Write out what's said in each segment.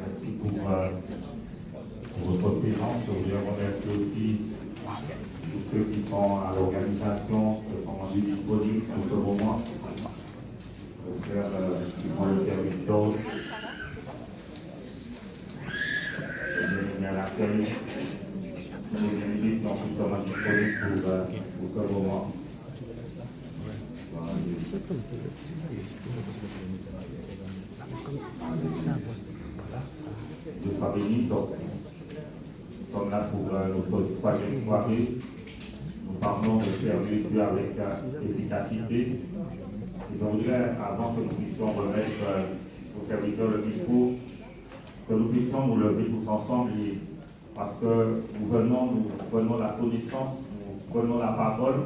Merci pour votre présence. Je voudrais remercier aussi tous ceux qui sont à l'organisation, qui se sont rendus disponibles pour ce moment. Les frères qui font le service d'ordre, les bienvenus à l'accueil, les bienvenus qui ont pu se rendre disponibles pour ce moment. Je sois béni, donc nous sommes là pour notre troisième soirée. Nous parlons de servir Dieu avec efficacité. Et je voudrais, avant que nous puissions remettre aux serviteurs le micro, que nous puissions nous lever tous ensemble, parce que nous prenons la connaissance, nous prenons la parole.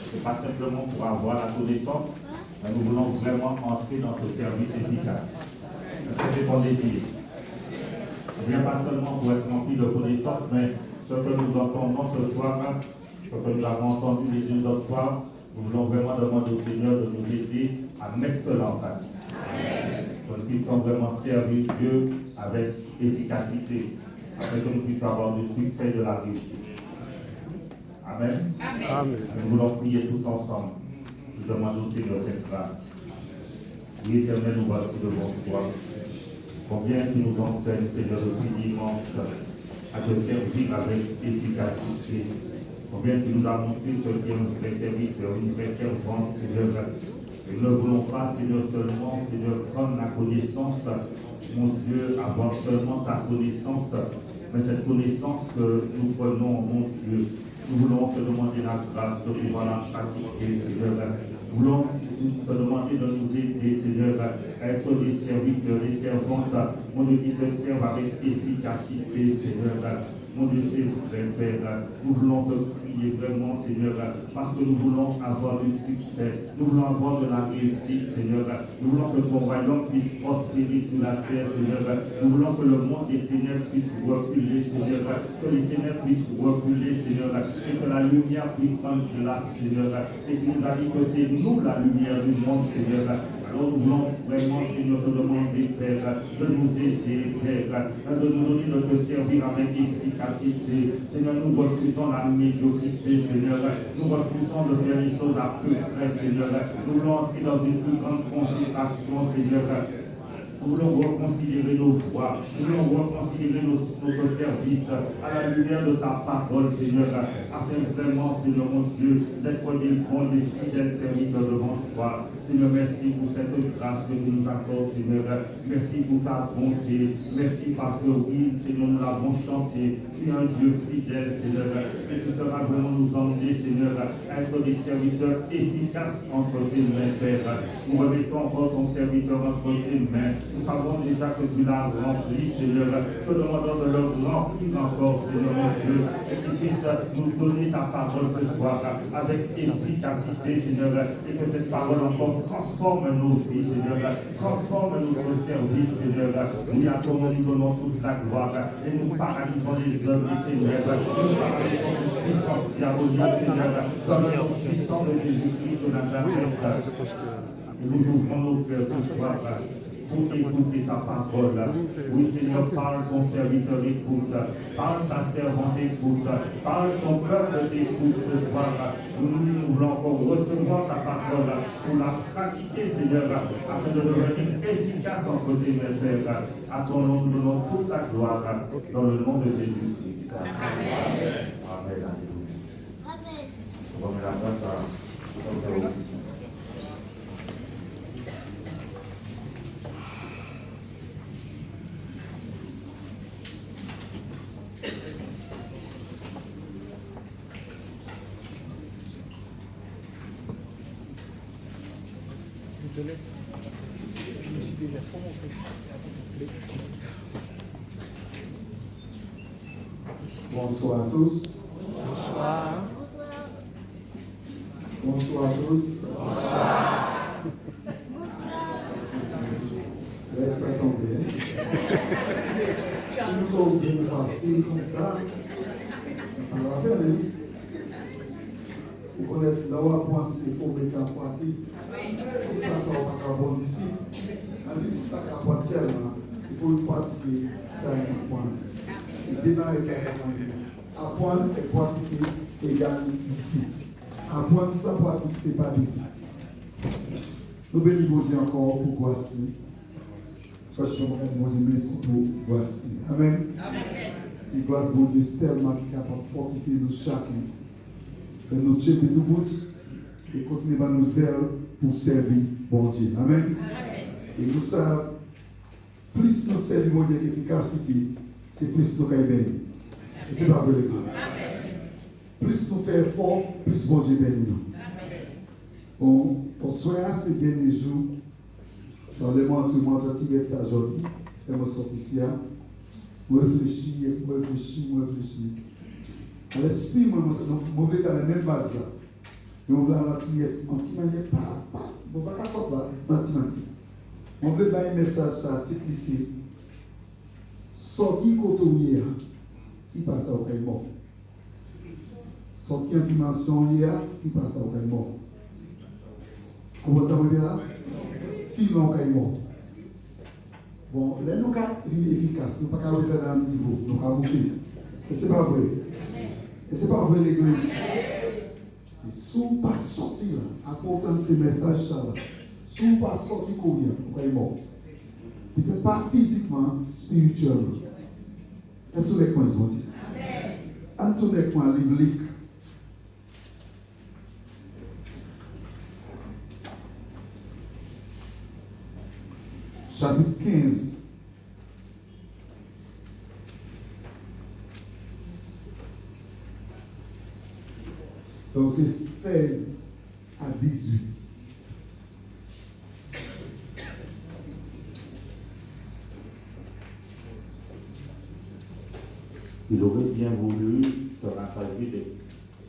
Ce n'est pas simplement pour avoir la connaissance, mais nous voulons vraiment entrer dans ce service efficace. C'est mon désir. Il n'y a pas seulement pour être rempli de connaissances, mais ce que nous entendons ce soir, ce que nous avons entendu les deux autres soirs, nous voulons vraiment demander au Seigneur de nous aider à mettre cela en pratique. Que nous puissions vraiment servir Dieu avec efficacité, afin que nous puissions avoir du succès et de la réussite. Amen. Amen. Nous voulons prier tous ensemble. Nous demandons au Seigneur cette grâce. Oui, Éternel, nous voici devant toi. Combien tu nous enseignes, Seigneur, depuis dimanche, à te servir avec efficacité. Combien tu nous as montré ce qu'est un vrai serviteur, une vraie servante, Seigneur. Et nous ne voulons pas, Seigneur, seulement, Seigneur, prendre la connaissance, mon Dieu, avoir seulement ta connaissance, mais cette connaissance que nous prenons, mon Dieu, nous voulons te demander la grâce de pouvoir la pratiquer, Seigneur. Nous voulons te demander de nous aider, Seigneur, à être des serviteurs, des servantes, mon Dieu, qui te servent avec efficacité, Seigneur. Mon Dieu, c'est vrai, Père. Nous voulons te prier vraiment, Seigneur, parce que nous voulons avoir du succès. Nous voulons avoir de la réussite, Seigneur. Nous voulons que ton royaume puisse prospérer sur la terre, Seigneur. Nous voulons que le monde des ténèbres puisse reculer, Seigneur. Que les ténèbres puissent reculer, Seigneur. Et que la lumière puisse prendre place, Seigneur. Et tu nous as dit que c'est nous la lumière du monde, Seigneur. Alors nous voulons vraiment, Seigneur, te demander, Père, de nous aider, Père, de nous donner de te servir avec efficacité. Seigneur, nous refusons la médiocrité, Seigneur. Nous refusons de faire les choses à peu près, Seigneur. Nous voulons entrer dans une plus grande consécration, Seigneur. Nous voulons reconsidérer nos voies, nous voulons reconsidérer notre service à la lumière de ta parole, Seigneur, afin vraiment, Seigneur mon Dieu, d'être des bons, des fidèles serviteurs devant toi. Seigneur, merci pour cette grâce que tu nous accordes, Seigneur. Merci pour ta bonté. Merci parce que oui, Seigneur, nous l'avons chanté. Tu es un Dieu fidèle, Seigneur. Et tu seras vraiment nous emmener, Seigneur, à être des serviteurs efficaces entre tes mains, Père. Nous remettons encore ton serviteur entre tes mains. Nous savons déjà que tu l'as rempli, Seigneur. Que demandons de le remplir encore, Seigneur mon Dieu. Et que tu puisses nous donner ta parole ce soir avec efficacité, Seigneur. Et que cette parole encore transforme nos vies, Seigneur. Transforme notre service, Seigneur. Oui, à toi nous donnons toute la gloire. Et nous paralysons les hommes des ténèbres. Nous paralysons toute puissance diabolique, Seigneur. Dans le nom puissant de Jésus-Christ de Nazareth. Et nous ouvrons nos cœurs ce soir pour écouter ta parole. Oui, Seigneur, parle ton serviteur, écoute. Parle ta servante, écoute. Parle ton peuple, écoute ce soir. Nous voulons encore recevoir ta parole pour la pratiquer, Seigneur, afin de devenir efficace entre tes mains, Père. À ton nom, nous donnons toute la gloire dans le nom de Jésus-Christ. Amen. Amen. Amen. On remet la place à Dr. Bonsoir à tous. Bonsoir. Bonsoir à tous. Bonsoir. Laisse ça tomber. Si nous sommes bien facile comme ça, ça va faire. Pour connaître là où apprendre, c'est pour mettre en pratique. Si pas ça, on va pas bon ici. Un disciple pas apprendre seulement. Il faut pratiquer ça et apprendre. C'est démarrer ça et apprendre. Apprendre et pratiquer égale ici. Apprendre sans pratique, ce n'est pas ici. Nous bénissons Dieu encore pour Guassi. Franchement, mon Dieu, merci pour Guassi. Amen. C'est grâce mon Dieu seulement qui est capable de fortifier nous chacun. Faire nous tuer de nous bout et continuer à nous aider pour servir mon Dieu. Amen. Et nous savons, plus nous servons mon Dieu efficacité, c'est plus nous gagnons. Et c'est pas vrai l'église. Plus nous faisons effort, plus mon Dieu bénit nous. On soit ces derniers jours, sur le monde, tout le monde a Tibet aujourd'hui, et je suis ici, je réfléchis. À l'esprit, je vais dans la même base là. Mais on va en Tibet, pas, on va pas sortir là, en Tibet. On veut faire un message à la petite lycée. Sortir côté hier, si pas ça, on est mort. Sortir en dimension hier, si pas ça, on est mort. Comment ça veut dire là? Sinon, on est mort. Bon, là, nous sommes efficaces. Nous ne pouvons pas refaire dans le niveau. Nous pouvons monter. Et ce n'est pas vrai. Et ce n'est pas vrai, l'église. Et si on ne pas sortir là, à portant ces messages là, si on ne pas sortir combien, on est mort. Peut-être pas physiquement, spirituellement. Est-ce que les coins vont dire? Antoine avec moi, biblique. Chapitre 15. Donc c'est 16 à 18. Il aurait bien voulu se rassasier des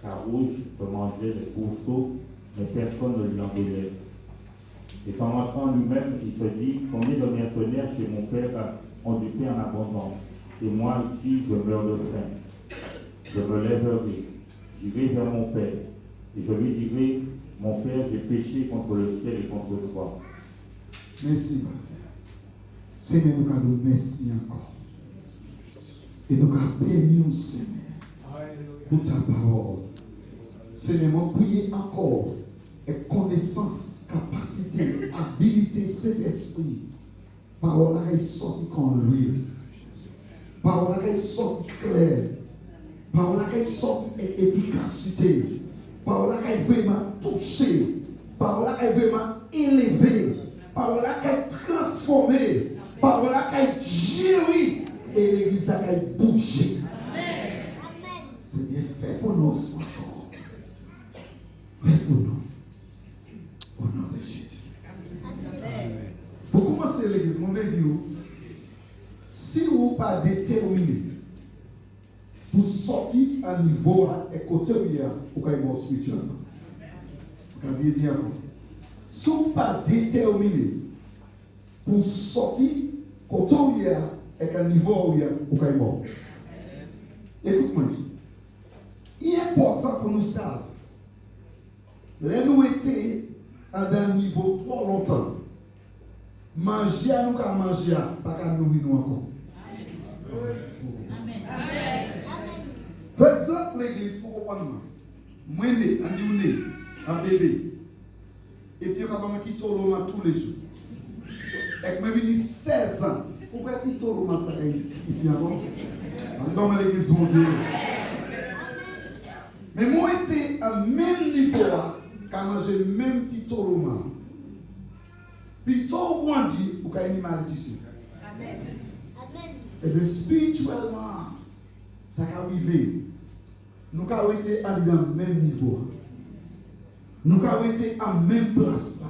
carouges pour manger les pourceaux, mais personne ne lui en donnait. Et en rentrant lui-même, il se dit, combien de mercenaires chez mon père ont du pain en abondance, et moi ici, je meurs de faim. Je me lèverai, j'irai vers mon père, et je lui dirai, mon père, j'ai péché contre le ciel et contre toi. Merci, Pasteur. Seigneur, nous avons merci encore. Et nous avons béni, Seigneur, pour ta parole. Seigneur, nous prions encore et connaissance, capacité, habilité, cet esprit. Parole est sortie comme l'huile. Parole est sortie claire. Parole est sortie avec efficacité. Parole est vraiment touchée. Parole est vraiment élevée. Parole est transformée. Parole est guérie. Et l'église a bougé. C'est bien fait pour nous ce soir. Fait pour nous. Au nom de Jésus. Pour commencer l'église, on va dire, si vous n'êtes pas déterminé pour sortir à niveau et côté où il y a, vous pouvez être spirituellement. Vous pouvez dire, si vous n'êtes pas déterminé pour sortir côté où il y a, et un niveau où il y a, vous pouvez être mort. Écoute-moi. Il est important pour nous savoir. Là, nous étions à un niveau trop longtemps. Manger à nous qu'à manger, pas qu'à nous nourrir encore. Faites ça pour l'église pour comprendre. Moi, un bébé. Et puis, on va quitter le tous les jours. Et moi, j'ai 16 ans. Pourquoi tu t'as le ça ici? Dans l'église, mon Dieu. Mais moi, j'étais à même niveau quand j'ai le même petit tourment. Puis, tout le monde dit, vous avez une malédiction. Et bien, spirituellement, ça a arrivé. Nous avons été à le même niveau. Nous avons été à la même place.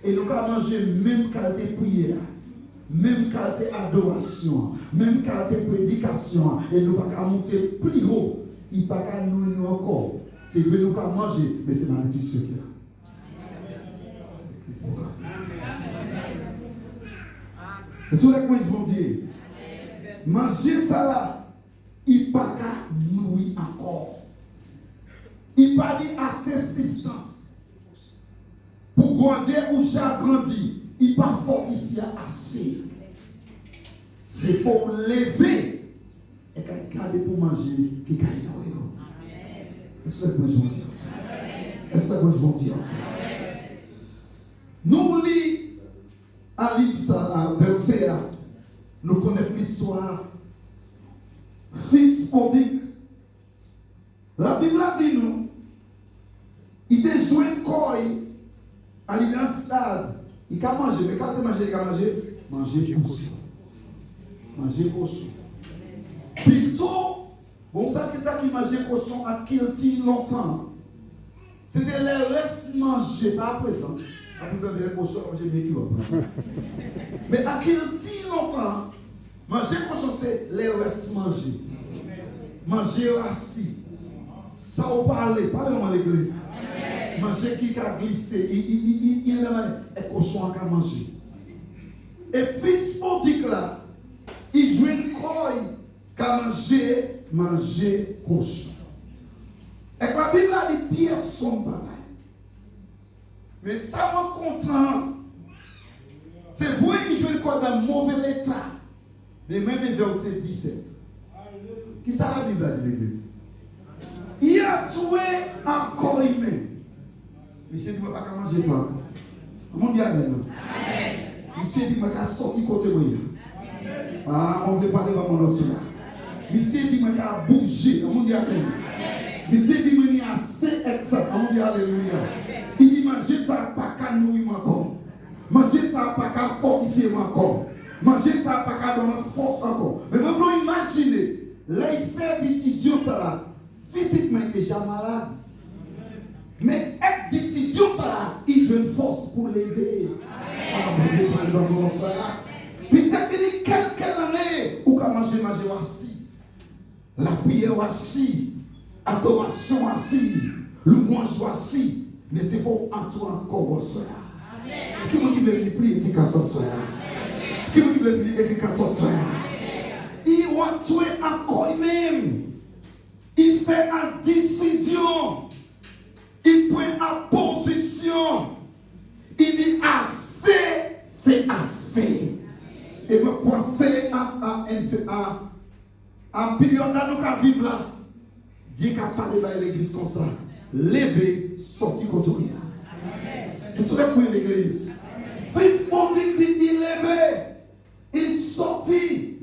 Et nous avons mangé la même qualité de prière. Même qualité adoration, même qualité prédication, et nous ne pouvons pas monter plus haut, il ne peut pas nous encore. C'est que nous ne pouvons pas manger, mais c'est malédiction qui est là. Et sur les coins, ils vont dire, manger ça là, il ne peut pas nourrir encore. Il ne peut pas dire assez substance. Pour grandir ou j'ai grandi, il ne peut pas fortifier assez. C'est pour lever et garder pour manger qui gagne. Est-ce que vous dire ça? Est-ce que vous dire ça? Nous lisons un livre, un verset, nous connaissons l'histoire. Fils prodigue. La Bible dit nous, il était joué une coille, il est en stade. Il a mangé, mais quand il a mangé, il a mangé. Manger cochon. Manger cochon. Plutôt, bon, ça qui mangeait cochon a qu'il longtemps. C'était les restes manger, pas à présent. À présent, les cochons, j'ai bien qui va. Mais à qu'il longtemps, manger cochon, c'est les restes manger. Manger assis. Ça on parle, parlez-moi à l'église. Manger qui a glissé, il y a un cochon à manger. Et fils prodigue là, il joue une coille qu'à manger cochon. Et la Bible a dit pièces sont pareilles. Mais ça m'a content. C'est vrai qu'il joue une coille dans mauvais état. Mais même verset 17. Qui ça la Bible a dit l'église? Il a tué un corps humain. Monsieur dit, je ne peux pas manger ça. Mon Dieu, amen. Monsieur dit, je ne peux pas sortir côté moi. Ah, on ne peut pas aller dans mon os là. Monsieur dit, je ne peux pas bouger. Mon Dieu, amen. Monsieur dit, je suis assez exact. Mon Dieu, alléluia. Il dit, manger ça, pas qu'à nourrir mon corps. Manger ça, pas qu'à fortifier mon corps. Manger ça, pas qu'à donner force encore. Mais vous pouvez imaginer, là, il fait décision, ça là. Physiquement, il est déjà malade. Mais avec décision, ça là, il joue une force pour lever. Ah, mon Dieu, peut-être qu'il y a quelques années où quand manger assis. La prière assis. Adoration assis. Louange assis. Mais c'est pour en toi encore, cela. Qui m'a dit que plus efficace en cela? Qui m'a dit que plus efficace en cela? Il va tuer encore même. Il fait une décision. Il prend une position. Il dit assez, c'est assez. Et me penser à période dans nous vivre là. Dieu qui a parlé dans l'église comme ça. Lever, sortir contre rien. Et c'est pour l'église. Fils prodigue dit, il levait, il sortit.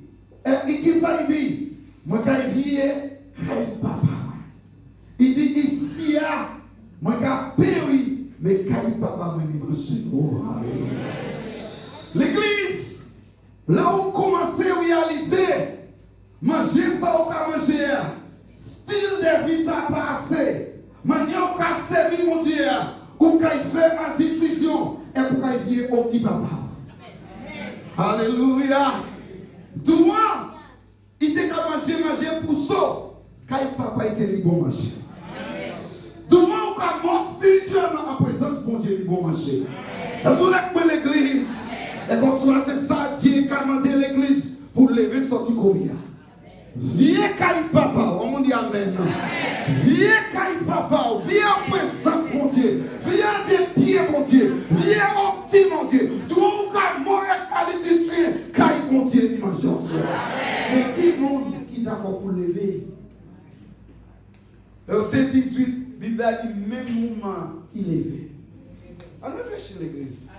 Et qui ça il dit? Moi quand il vient, papa. Il dit ici, moi quand péri, mais quand papa m'a dit, oh, l'église, là où commencez à réaliser, manger ça ou qu'à manger, style de vie ça passé, manière où qu'à servir mon Dieu, ou qu'à faire une décision, et pour qu'à vient au petit papa. Alléluia. Toi, il était qu'à manger pour ça, quand papa était bon manger. Tout le monde qui spirituellement en présence de mon Dieu, il bon manger. Est-ce que vous l'église? Et comme ça, c'est ça, Dieu qui a demandé l'église pour lever sortir Korea. Viens caille papa, on dit amen. Viens caille papa, viens en présence mon Dieu. Viens des pieds mon Dieu. Viens au petit mon Dieu. Tout le monde qui mourir à l'édition, caille mon Dieu, il mange ensemble. Mais qui monde qui est d'accord pour lever? Verset 18. Bible a dit même moment il est levé. On réfléchit l'église.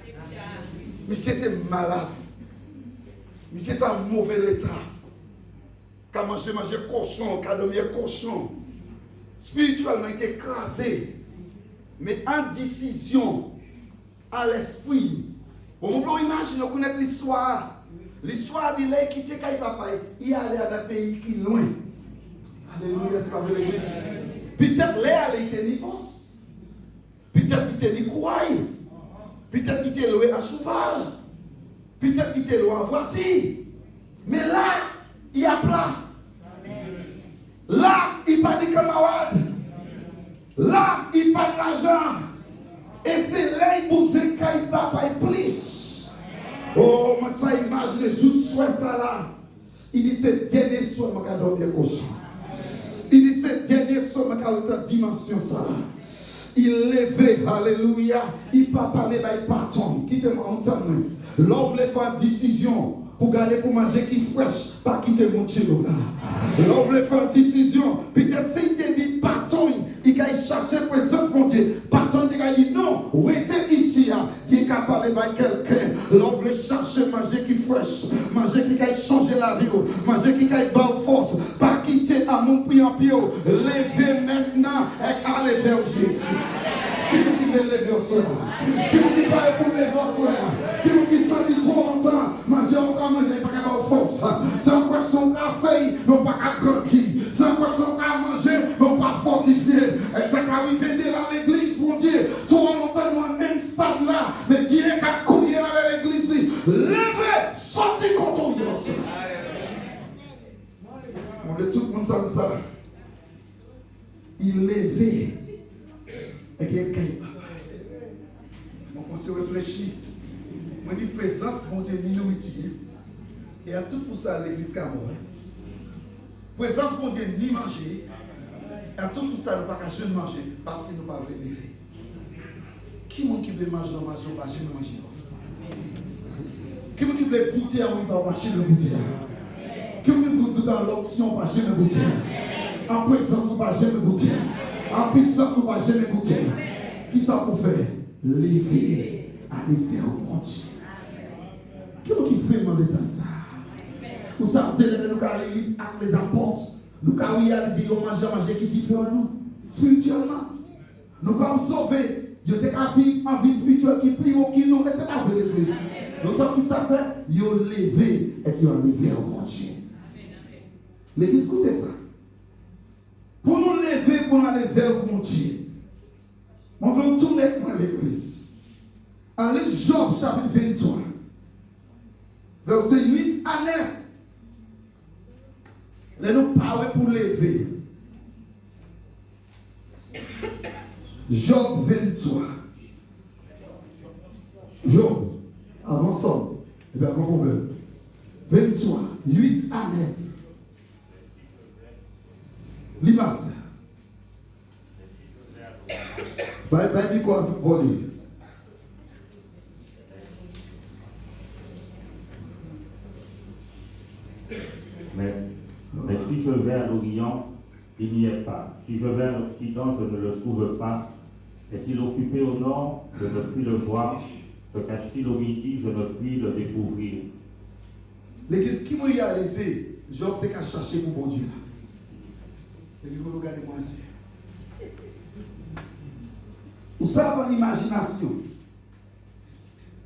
Mais c'était malade. Mais c'était en mauvais état. Quand manger cochon, quand dormir cochon. Spirituellement il était écrasé. Mais en décision, à l'esprit. On peut imaginer, on connaît l'histoire. L'histoire dit qu'il a quitté papa. Il allait à un pays qui est loin. Alléluia, c'est pas vrai l'église. Peut-être l'air était ni force. Peut-être qu'il était ni courage. Peut-être qu'il était loué à cheval. Peut-être qu'il était loué en voiture. Mais là, il y a plat. Là, il n'y a pas de camarades. Là, il n'y a pas d'argent. Et c'est là qu'il bouse qu'il papa et plus. Oh, moi ça imagine, juste soit ça là. Il dit c'est dernier soir, je vais dormir cochon. Il dit c'est dernier soir, je vais dimension ça. Il levait, alléluia. Il ne peut pas parler, il ne peut pas attendre. Quittez-moi, entendez. L'homme les fait une décision. pour garder pour manger qui fraîche, pas quitter mon chilo là. L'homme veut faire une décision, peut-être si il te dit bâton, il va chercher présence mon Dieu. Bâton, il va dire non, où était ici, Dieu est capable de quelqu'un. L'homme veut chercher manger qui fraîche, manger qui va changer la vie, manger qui va avoir force, pas quitter à mon prix en pied, lever maintenant et aller vers Jésus. Qui vous dit lever au soir? Qui vous dit pas pour lever au soir? Qui vous dit ça dit trop longtemps? Manger, on va manger, pas qu'à force. C'est encore son café, non pas qu'à grandir. C'est encore son qu'à manger, non pas fortifier. Et ça qu'à arriver dans l'église, mon Dieu. Trop longtemps, moi, même stade là. Mais Dieu qu'à courir dans l'église, levez, sortez contre vous. On est tout content de ça. Il levait. Et quelqu'un. On se réfléchit. On dit présence, mon Dieu, minorité. Et à tout pour ça, l'église qui a mort. Présence, mon Dieu, ni manger. Et à tout pour ça, nous ne pouvons pas jeune manger parce qu'il ne pas lever. Qui est-ce qui veut manger dans ma journée, pas jeune manger? Qui est-ce qui veut goûter à moi, pas jeune goûter? Qui est-ce qui veut goûter dans l'option, pas jeune goûter? En présence, pas jeune goûter? En puissance, pas jeune goûter? Qui ça pour faire? Lever, arriver au monde. Qui est-ce qui fait dans l'état de ça? Nous sommes nous aller avec les apôtres. Nous avons réalisé un manger qui est différent nous, spirituellement. Nous avons sauvé. Nous avons vivre en vie spirituelle qui est plus haut que nous. Et ce n'est pas vrai l'église. Nous sommes qui ça fait? Ils ont levé et ils ont levé au monde. L'église, écoutez ça. Pour nous lever, pour nous lever au monde. On veut tourner avec l'église. Allez, Job, chapitre 23. Verset 8 à 9. Les nous parlons pour lever. Job 23. Job, avançons. Et bien, avant 23, 8 à 9. Limas. Bye, quoi, voler. Mais si je vais à l'Orient, il n'y est pas. Si je vais à l'Occident, je ne le trouve pas. Est-il occupé au nord? Je ne puis le voir. Se cache-t-il au midi? Je ne puis le découvrir. L'église qui m'a réalisé, Job t'ai qu'à chercher pour bon Dieu. L'église m'a regardé moi ici. Vous savez l'imagination.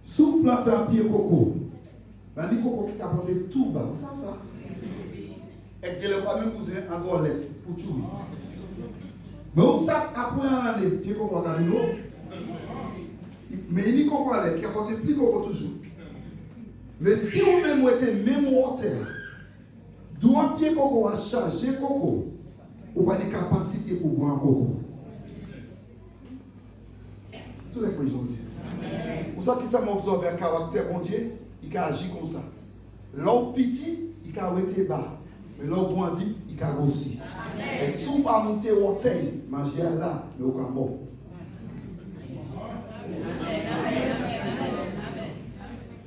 Sous planter un pied coco, ben les coco qui a porté tout bas. Vous savez ça? Et que le pas même cousin en golette pour tout. Mais vous savez, après un année, pied coco a gagné l'eau. Mais il y a coco qui a porté plus coco toujours. Mais si vous même êtes même water, d'où un pied coco a chargé coco, vous avez des capacités pour boire un coco. C'est ce que je dis. Pour ça qui ça m'a observé un caractère bon Dieu, il a agi comme ça. L'homme petit, il a été bas. Mais l'homme grandi, il a grossi. Et si on ne pas monter au hôtel, manger là, mais au cambo.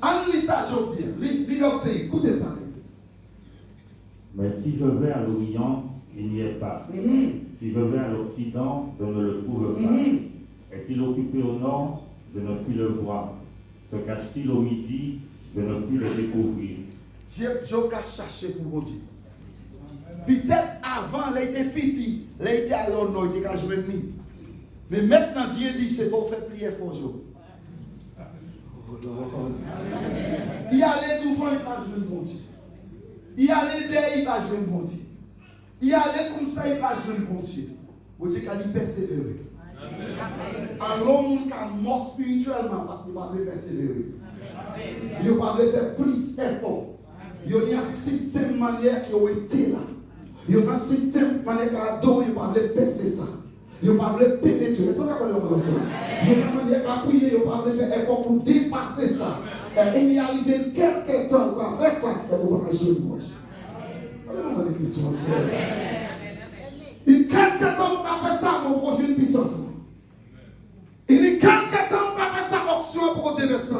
Analyse ça, je dis. Écoutez ça. Mais si je vais à l'Orient, il n'y est pas. Si je vais à l'Occident, je ne le trouve pas. Est-il occupé au nord? Je ne puis le voir. Se cache-t-il au midi? Je ne puis le découvrir. Je vais chercher pour mon Dieu. Peut-être avant, il était petit, il était à l'honneur, il était à jouer demi. Mais maintenant, Dieu dit c'est pour faire prier pour jour. Il allait tout faire, il va jouer le bon Dieu. Il allait derrière, il va jouer le bon Dieu. Il allait comme ça, il va jouer le bon Dieu. Vous dites qu'il a persévérer. Alors, l'homme qui est mort spirituellement parce qu'il va persévérer. Il va faire plus d'efforts. Il y a un système manière qui a été là. Il y a un système manière qui a donné, il va percer ça. Il va pénétrer. Est-ce que vous avez ça? Il y a une manière qui a prié, il va faire effort pour dépasser ça. Et pour réaliser quelques temps, on va faire ça. Et on va réagir le moche. Allez-moi les questions. Il y a quelques temps, on va faire ça pour projet de puissance. Il y a quelques temps, on va faire ça option pour déverser.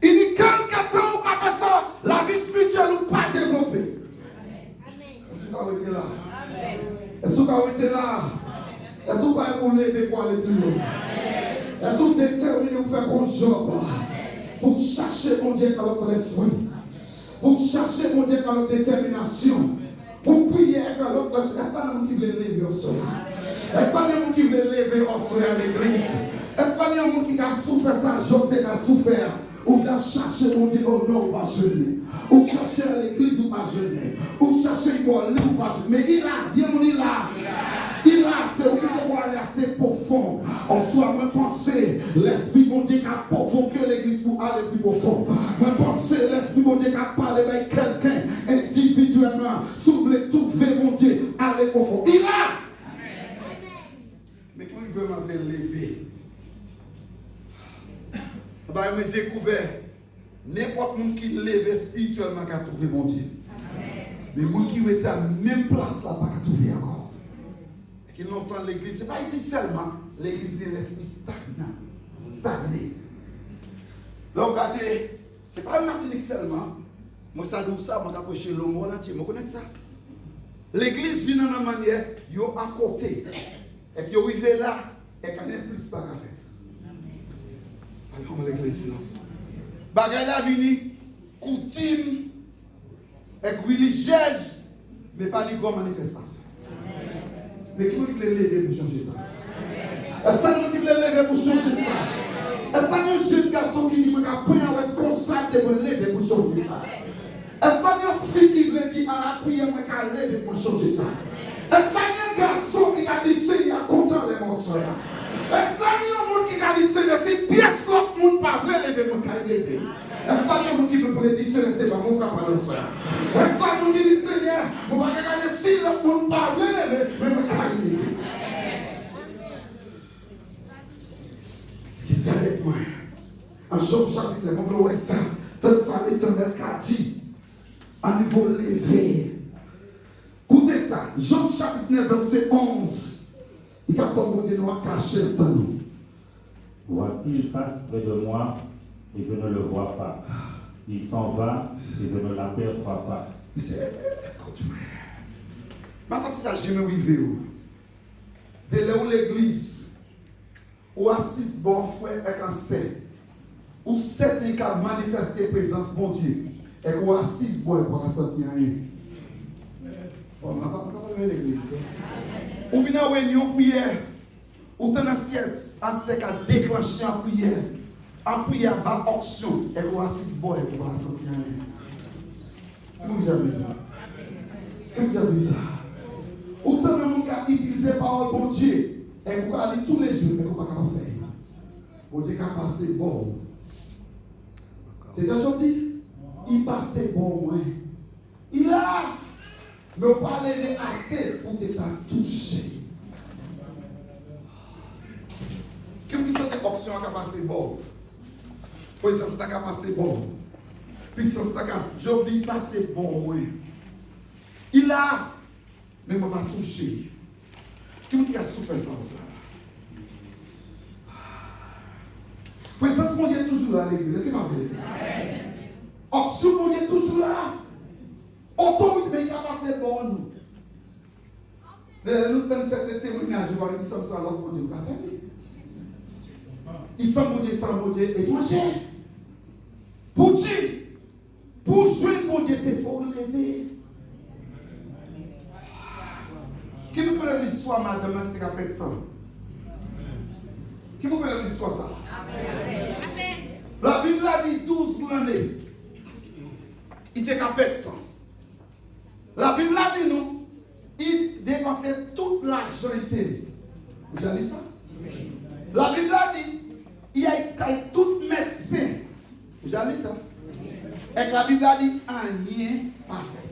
Il y a quelques temps, on va faire ça pas été là? Est-ce que vous pouvez vous lever pour aller plus loin? Est-ce que vous déterminez de faire un job pour chercher mon Dieu dans notre esprit? Pour chercher mon Dieu dans notre détermination? Pour prier dans notre esprit? Est-ce qu'il y a un qui veut lever au soleil? Est-ce qu'il y a un qui veut lever au soleil à l'église? Est-ce qu'il y a un qui a souffert ça? Job a souffert. Ou bien chercher mon Dieu, oh non, ou pas jeûner. Ou chercher à l'église, ou pas jeûner. Ou chercher pour aller, ou pas jeûner. Mais il a, Dieu mon il a. Il a, c'est où il faut aller assez profond. En soi, même penser, l'esprit mon Dieu qui a provoqué l'église pour aller plus profond. Même penser, l'esprit mon Dieu qui a parlé avec quelqu'un individuellement. S'ouvrir tout, mon Dieu, aller profond. Il a. Mais quand il veut m'appeler lever, bah, il m'a découvert n'importe qui qui lève spirituellement qui a trouvé mon Dieu. Mais les gens qui étaient à la même place là, pas qu'à trouver encore. Et qui l'entendent l'église, ce n'est pas ici seulement l'église de l'esprit stagnant. Stagné. Donc, regardez, ce n'est pas une Martinique seulement. Moi, ça dit ça, moi, j'ai prêché le monde entier. Moi, je connais ça. L'église vient dans une manière, ils sont à côté. Et puis, ils arrivent là, et qu'il n'y a plus pas qu'à faire. Comme l'église là. Bagay la vini, coutume et religieuse, mais pas de grande manifestation. Mais qui veut lever pour changer ça? Est-ce que vous voulez lever pour changer ça? Est-ce qu'il y a un jeune garçon qui dit que je suis responsable de me lever pour changer ça? Est-ce qu'il y a une fille qui veut dire à la prière que je vais lever pour changer ça? Est-ce qu'il y a un garçon qui a dit Seigneur, content les monstres? Est-ce qu'il y a un monde qui a dit Seigneur, c'est pièce l'autre monde pas vrai lever mon cas lever? Est-ce qu'il y a un monde qui peut dire Seigneur, c'est pas mon cas pas le faire? Est-ce qu'il y a un monde qui dit Seigneur, on va regarder si l'autre monde pas vrai lever, mais mon cas lever? Qui est avec moi? En Job chapitre 9, on voit ça. Tant ça l'Éternel qu'a dit, à niveau levé. Écoutez ça, Job chapitre 9, verset 11. Il a son bon Dieu nous caché le temps. Voici, il passe près de moi et je ne le vois pas. Il s'en va et je ne l'aperçois pas. C'est ça, c'est ça, je me arrivé. Dès là où l'église, où assis bon frère avec un saint, où certains qui ont manifesté présence bon Dieu, et où assis bon pour sentir rien. On n'a pas l'église. Ou vient en réunion prière, ou dans l'assiette, à déclencher en prière par auction, et qu'on assiste bon et qu'on va sentir rien. Comment j'ai vu ça? Comment j'ai vu ça? Ou dans le monde qui a utilisé la parole bon Dieu, et qu'on va aller tous les jours, et qu'on va pas faire. Bon Dieu qui a passé bon. C'est ça que je dis? Il passait bon, moi. Il a. Mais on pas lever assez pour que ça touche. Qu'est-ce que cette option a passé bon? Puissance a passé bon. Puissance a je dis passer bon moi. Il a, mais on va toucher. Qui a souffert ça? Puissance mon Dieu toujours là l'église, c'est ma vérité. Option mon Dieu toujours là. Autorité, mais il a passé bon nous. Mais nous avons cette témoignage, je vois qu'ils sont sans l'autre pour Dieu. Ils sont bon Dieu, sans bon Dieu, et toi, cher. Pour Dieu, pour jouer bon Dieu, c'est fort de lever. Qui nous connaît l'histoire, madame, qui a fait ça? Qui nous connaît l'histoire, ça? La Bible a dit 12 années. Il était capé ça. La Bible a dit nous, il dépensait toute l'argent. Vous avez dit ça? Oui. La Bible a dit, il y a tout médecin. Vous avez dit ça? Oui. Et la Bible a dit, rien parfait.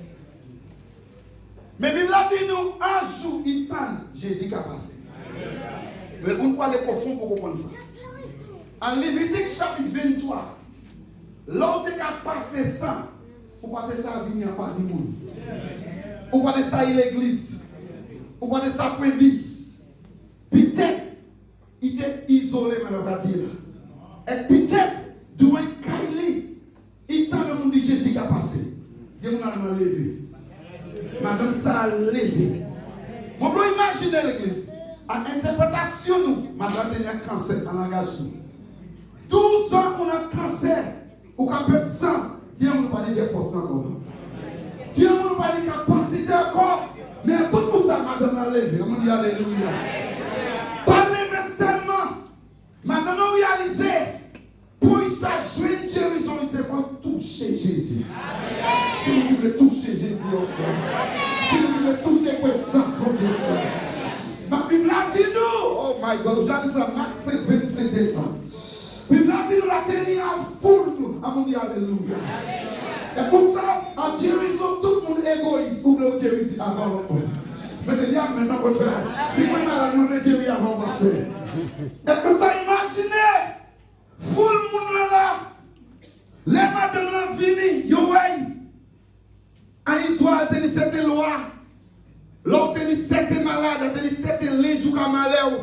Mais la Bible a dit nous, un jour, il tend, Jésus qui a passé. Mais on peut aller profond pour comprendre ça. En Lévitique chapitre 23, l'autre qui a passé ça, ou pas de ça venir par du monde. Ou pas de ça l'église. Ou pas de ça prémisse. Peut-être, il était isolé, mais on va dire. Et peut-être, d'où un Kaili, il t'a le monde de Jésus qui a passé. Dieu m'a levé. Madame ça a levé. On peut imaginer l'église. À interprétation, nous, madame, il y a un cancer en langage. 12 ans, on a un cancer. Ou qu'on peut être sang. Dieu ne pas dire force encore. Dieu ne pas dire capacité encore. Mais tout pour ça, madame, a levé. On dit alléluia. Pas lever seulement. Madame, on réalise. Pour ça, jouer une guérison, il faut toucher Jésus. Qui nous veut toucher Jésus ensemble. Qui nous veut toucher présence de Dieu ensemble. Ma Bible a dit nous, oh my God, j'ai dit ça, Max 5, 27 décembre. Bible a dit nous la tenir en foule, nous. Amen, alléluia. Et pour ça, en guérison, tout le monde égoïste. Vous voulez guérir avant le monde. Mais c'est bien maintenant qu'on fait. Si vous avez nous guérir avant de passer. Et pour ça, imaginez, foule le monde là. Les madame vini, yo way. En histoire, il y a cette loi. L'autre, il y a cette malade, il y a cette linge ou malade.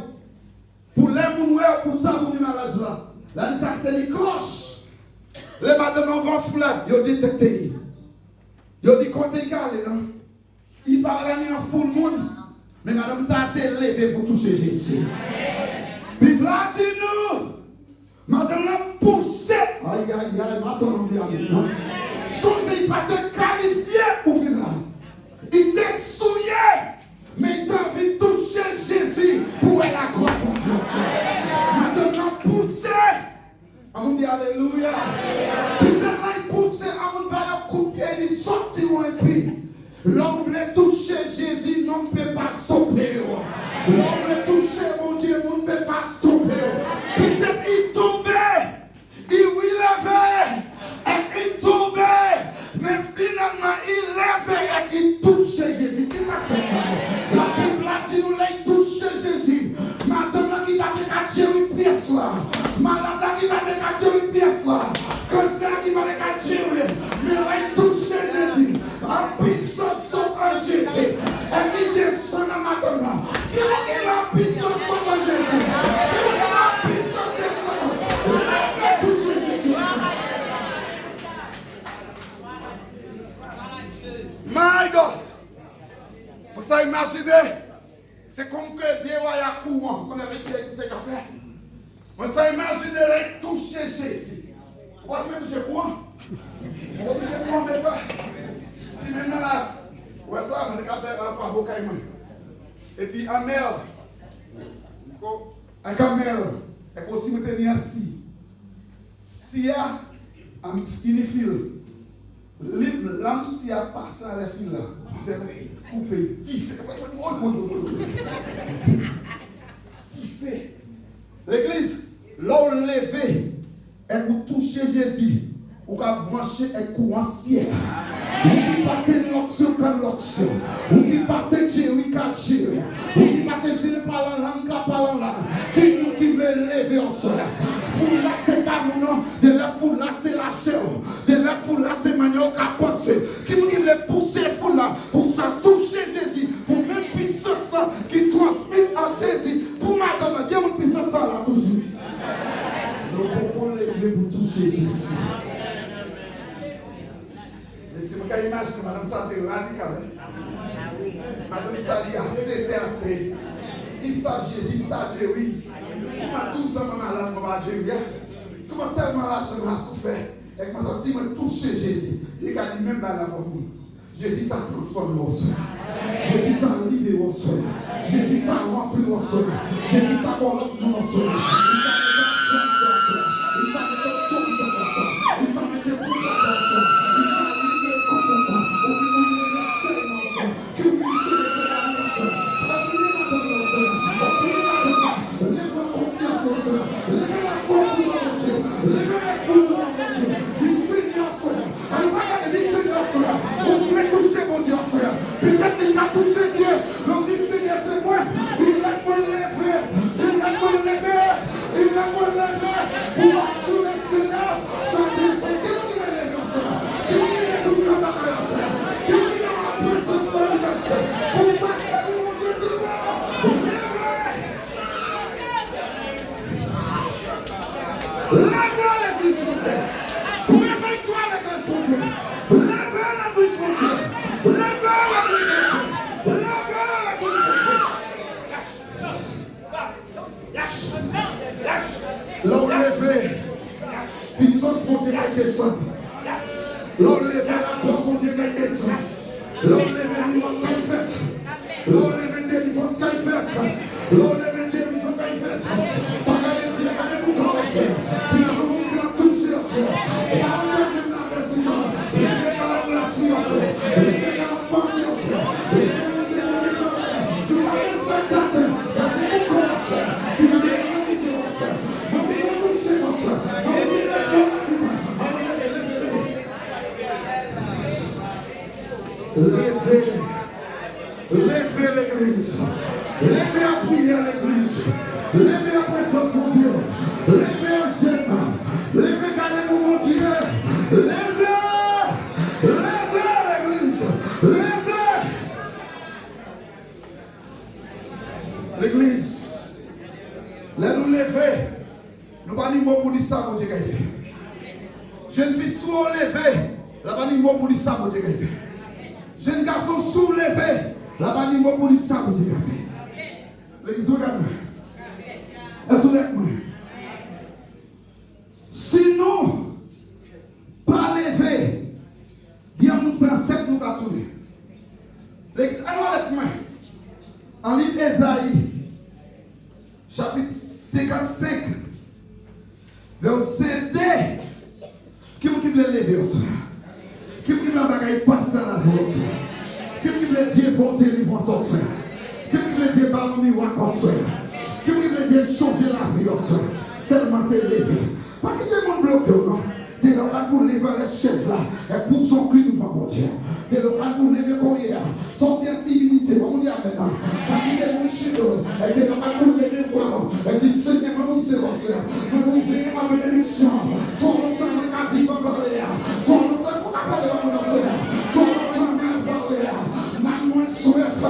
Pour les gens, pour ça, vous malade là. Là, il y a une cloche. Les madame vont fouler, ils ont détecté. Ils ont dit côté égal, non? Il parle en full monde. Mais madame, ça a été levé pour toucher Jésus. Bible a dit nous. Madame l'a poussé. Aïe, aïe, aïe, maintenant, bien. Son pays pas te qualifié pour venir là. Il t'est souillé. Mais il t'a envie de toucher Jésus pour la gloire pour Dieu. Madame l'a poussé. On dit alléluia. Putain, là, il poussait à mon père, couper, il sortit ou un prix. L'homme voulait toucher Jésus, non peut pas stopper. L'homme voulait toucher mon Dieu, on ne peut pas stopper. Putain, il tombait, il levait, et il tombait. Mais finalement, il levait et il touchait Jésus. Qu'est-ce que ça fait? La Bible a dit, nous l'avons touché Jésus. Maintenant, il va te cacher une pièce là. Malade qui va te cacher une pièce là. Cancer qui va te cacher. Mais là, il touche Jésus. La puissance en Jésus. Et il descend maintenant. Qui est la puissance en Jésus? Qui est la puissance en Jésus? My God. Vous savez, imaginez. C'est comme que Dieu a courant. On a les pieds qui s'est fait. Vous savez, imaginez toucher Jésus. On va se toucher courant. On va toucher courant des fois. Si maintenant là, ouais ça, on a fait un peu avocat. Et puis Amel, avec Amel, et aussi vous tenir assis. Si y a un fil, l'âme si a passé à la fil là, coupé, tifé. Tifé. L'église, l'on levé, et vous touchez Jésus. Ou qu'à brancher un courant ciel. Ou qui battait l'option comme l'option. Ou qui battait Jéry qu'à Jéry. Ou qui battait Jéry par la langue qu'à par la langue. Qui veut lever en soi. Foule là c'est pas mon nom. De la foule là c'est la chair. De la foule là c'est manière qu'à penser. Qui veut pousser foule là pour ça toucher Jésus. Pour même puissance là qui transmet à Jésus. Pour madame, Dieu mon puissance là toujours. Donc on lever pour toucher Jésus. C'est mon cas image que madame ça c'est radical. Madame ça dit assez, c'est assez. Il ça Jésus, ça Jéry. Comment 12 ans malade, on va Jéry. Comment tellement l'argent m'a souffert. Et comment ça si on touche Jésus. Il a dit même dans la bonne. Jésus ça transforme l'os. Jésus ça libère l'os. Jésus ça remplit l'os. Jésus ça colloque l'os. Il ça met tout dans l'os. Il ça met tout dans l'os. Peut-être qu'il a touché Dieu. Donc dit Seigneur, c'est moi. Il l'a pas levé. Il l'a pas levé. Il l'a pas levé. Pour assurer le Seigneur. Ça dit, c'est qui va lever au Seigneur? Qui va tout ça dans la Seigneur? Qui va la puissance de l'universel? Pour ça, c'est lui, mon Dieu, tout ça. Lève-toi l'église de Dieu. Réveille-toi l'église de Dieu. Lève l'église de Dieu. Lève l'église de Dieu. Lève l'église de Dieu. lever. Puissance pour Dieu qui descend. L'on lever la gloire pour Dieu qui descend. L'on lever l'immense qui fait. L'on lever délivrance qui fait. L'on lever guérison qui fait. Par la laisser, regardez pour commencer. Puis la vous faire toucher au ciel. Et à vous dire que la respiration. Levez dans la relation. Levez dans la pensée. Levez dans la sécurité. Nous avons un spectateur. Regardez pour commencer. Nous avons un toucher au ciel. Nous avons un toucher au ciel. Levez l'église. Levez à prier à l'église. Levez à présence mon Dieu. Levez à jeûne. Levez gardez-vous mon Dieu. Levez. Levez l'église. Levez. L'église. Là nous lever. Nous pas ni mot pour dire ça mon Dieu. Jeune fille soulevée. Là pas ni mot pour dire ça mon Dieu. Jeune garçon soulevé, là-bas, il m'a pour dire ça, vous dites. L'église, regarde-moi. Est-ce sinon, pas levé, il y a un 107 nous a tourné. L'église, allons avec moi. En livre d'Ésaïe, chapitre 55, verset 2. Qui vous veut lever aussi? Qui veut la bagaille passer à la force? Qui veut dire bon délivrance au sein? Qui veut dire bon miroir au sein? Qui veut dire changer la vie au sein? Seulement c'est levé. Pas que tout le monde bloque, non? T'es là pour lever les chaises là, et pour son cri devant mon Dieu. T'es là pour lever courrier, sortir divinité, on y a maintenant. Pas qu'il y ait mon chiro, et t'es là pour lever quoi? Et dit Seigneur, ma miséricorde, ma miséricorde, ma bénédiction. Toi, le temps de la vie va parler. Toi, le temps, il faut parler à mon Seigneur. Toi, le temps de la parler. N'a moins soif,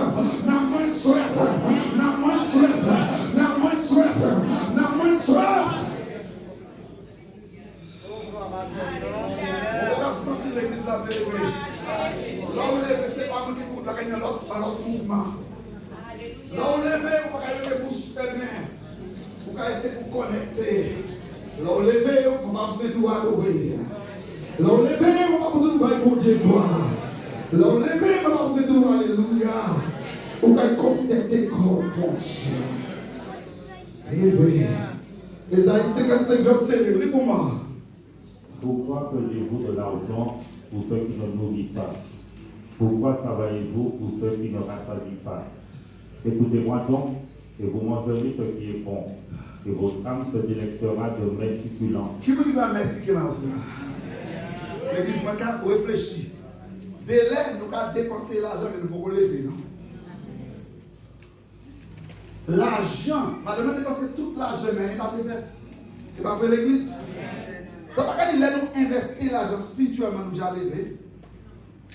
n'a moins soif, n'a moins soif, n'a moins soif, n'a moins soif. On va sentir l'église la lever. Là où lever, c'est pas vous qui pour gagner l'autre mouvement. Là où lever, on va lever pour soutenir. On va essayer de connecter. Là où lever, on va besoin de adorer. Là où lever, on va besoin de voir pour Dieu gloire. Là où lever, on va besoin de voir alléluia. On va connecter corps pour Dieu. Lever. Ésaïe 55, verset 2. Pour moi. Pourquoi pesez-vous de l'argent pour ceux qui ne nourrissent pas? Pourquoi travaillez-vous pour ceux qui ne rassasient pas? Écoutez-moi donc, et vous mangerez ce qui est bon, et votre âme se délectera de mets succulents. Qui vous dit la messe succulente? L'église m'a réfléchi. Délai, nous avons dépensé l'argent, mais nous ne pouvons pas lever, non? L'argent, madame, nous dépensé tout l'argent, mais il n'a pas été fait. C'est pas vrai l'église? Ça ne veut pas dire que nous investir l'argent spirituellement, nous allons lever.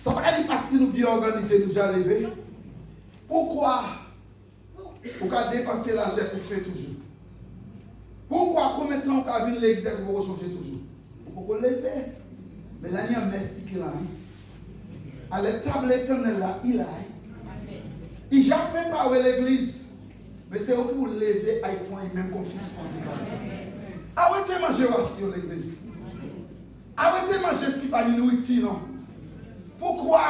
Ça ne veut pas dire parce que nous vivons organisés, nous allons lever. Pourquoi vous avez dépensé l'argent pour faire toujours? Pourquoi combien de temps vous avez vu l'église pour changer toujours? Vous pouvez lever. Mais là, il y a un merci qui l'a. À l'étable éternelle là, il a. Il n'a jamais parlé l'église. Mais c'est pour lever à point même confiance. Arrêtez de manger sur l'église. Arrêtez de manger ce qui n'est pas de nourriture, non. Pourquoi?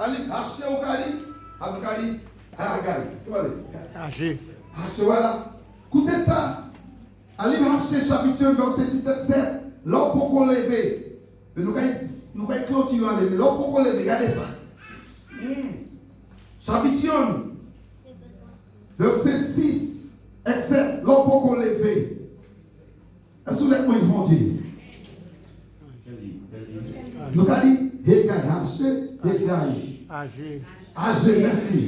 Allez, achetez au Gali. À Gali. À Gali. Âgé. Achetez, voilà. Écoutez ça. Allez, acheter chapitre 1, verset 6 et 7. Là, pour qu'on lève. Nous allons continuer à lever. Là, pour qu'on lève. Regardez ça. Chapitre 1, verset 6 et 7. Là, pour qu'on lève. Est-ce que vous ils vont dire? Nous avons dit, Âgé, merci.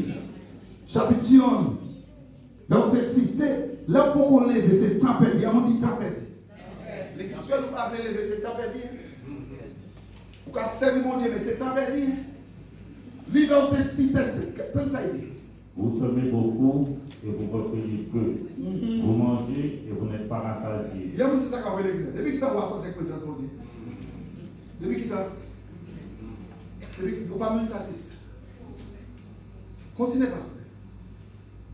Chapitre 1, verset 6, c'est là pour qu'on lève, c'est tempête. Il y a un dit tempête. L'église nous pas lever, c'est tempête. Vous pouvez servir mon Dieu, mais c'est tempête. Livre verset 6, 7, comme ça il dit. Vous semez beaucoup et vous recueillez peu. Vous mangez et vous n'êtes pas rassasiés. Il y a un petit sac à l'église. Depuis qu'il t'a voir ça, c'est quoi ça, mon Dieu? Depuis qu'il t'a. Depuis qu'il ne pas même satisfait. Continuez, pasteur.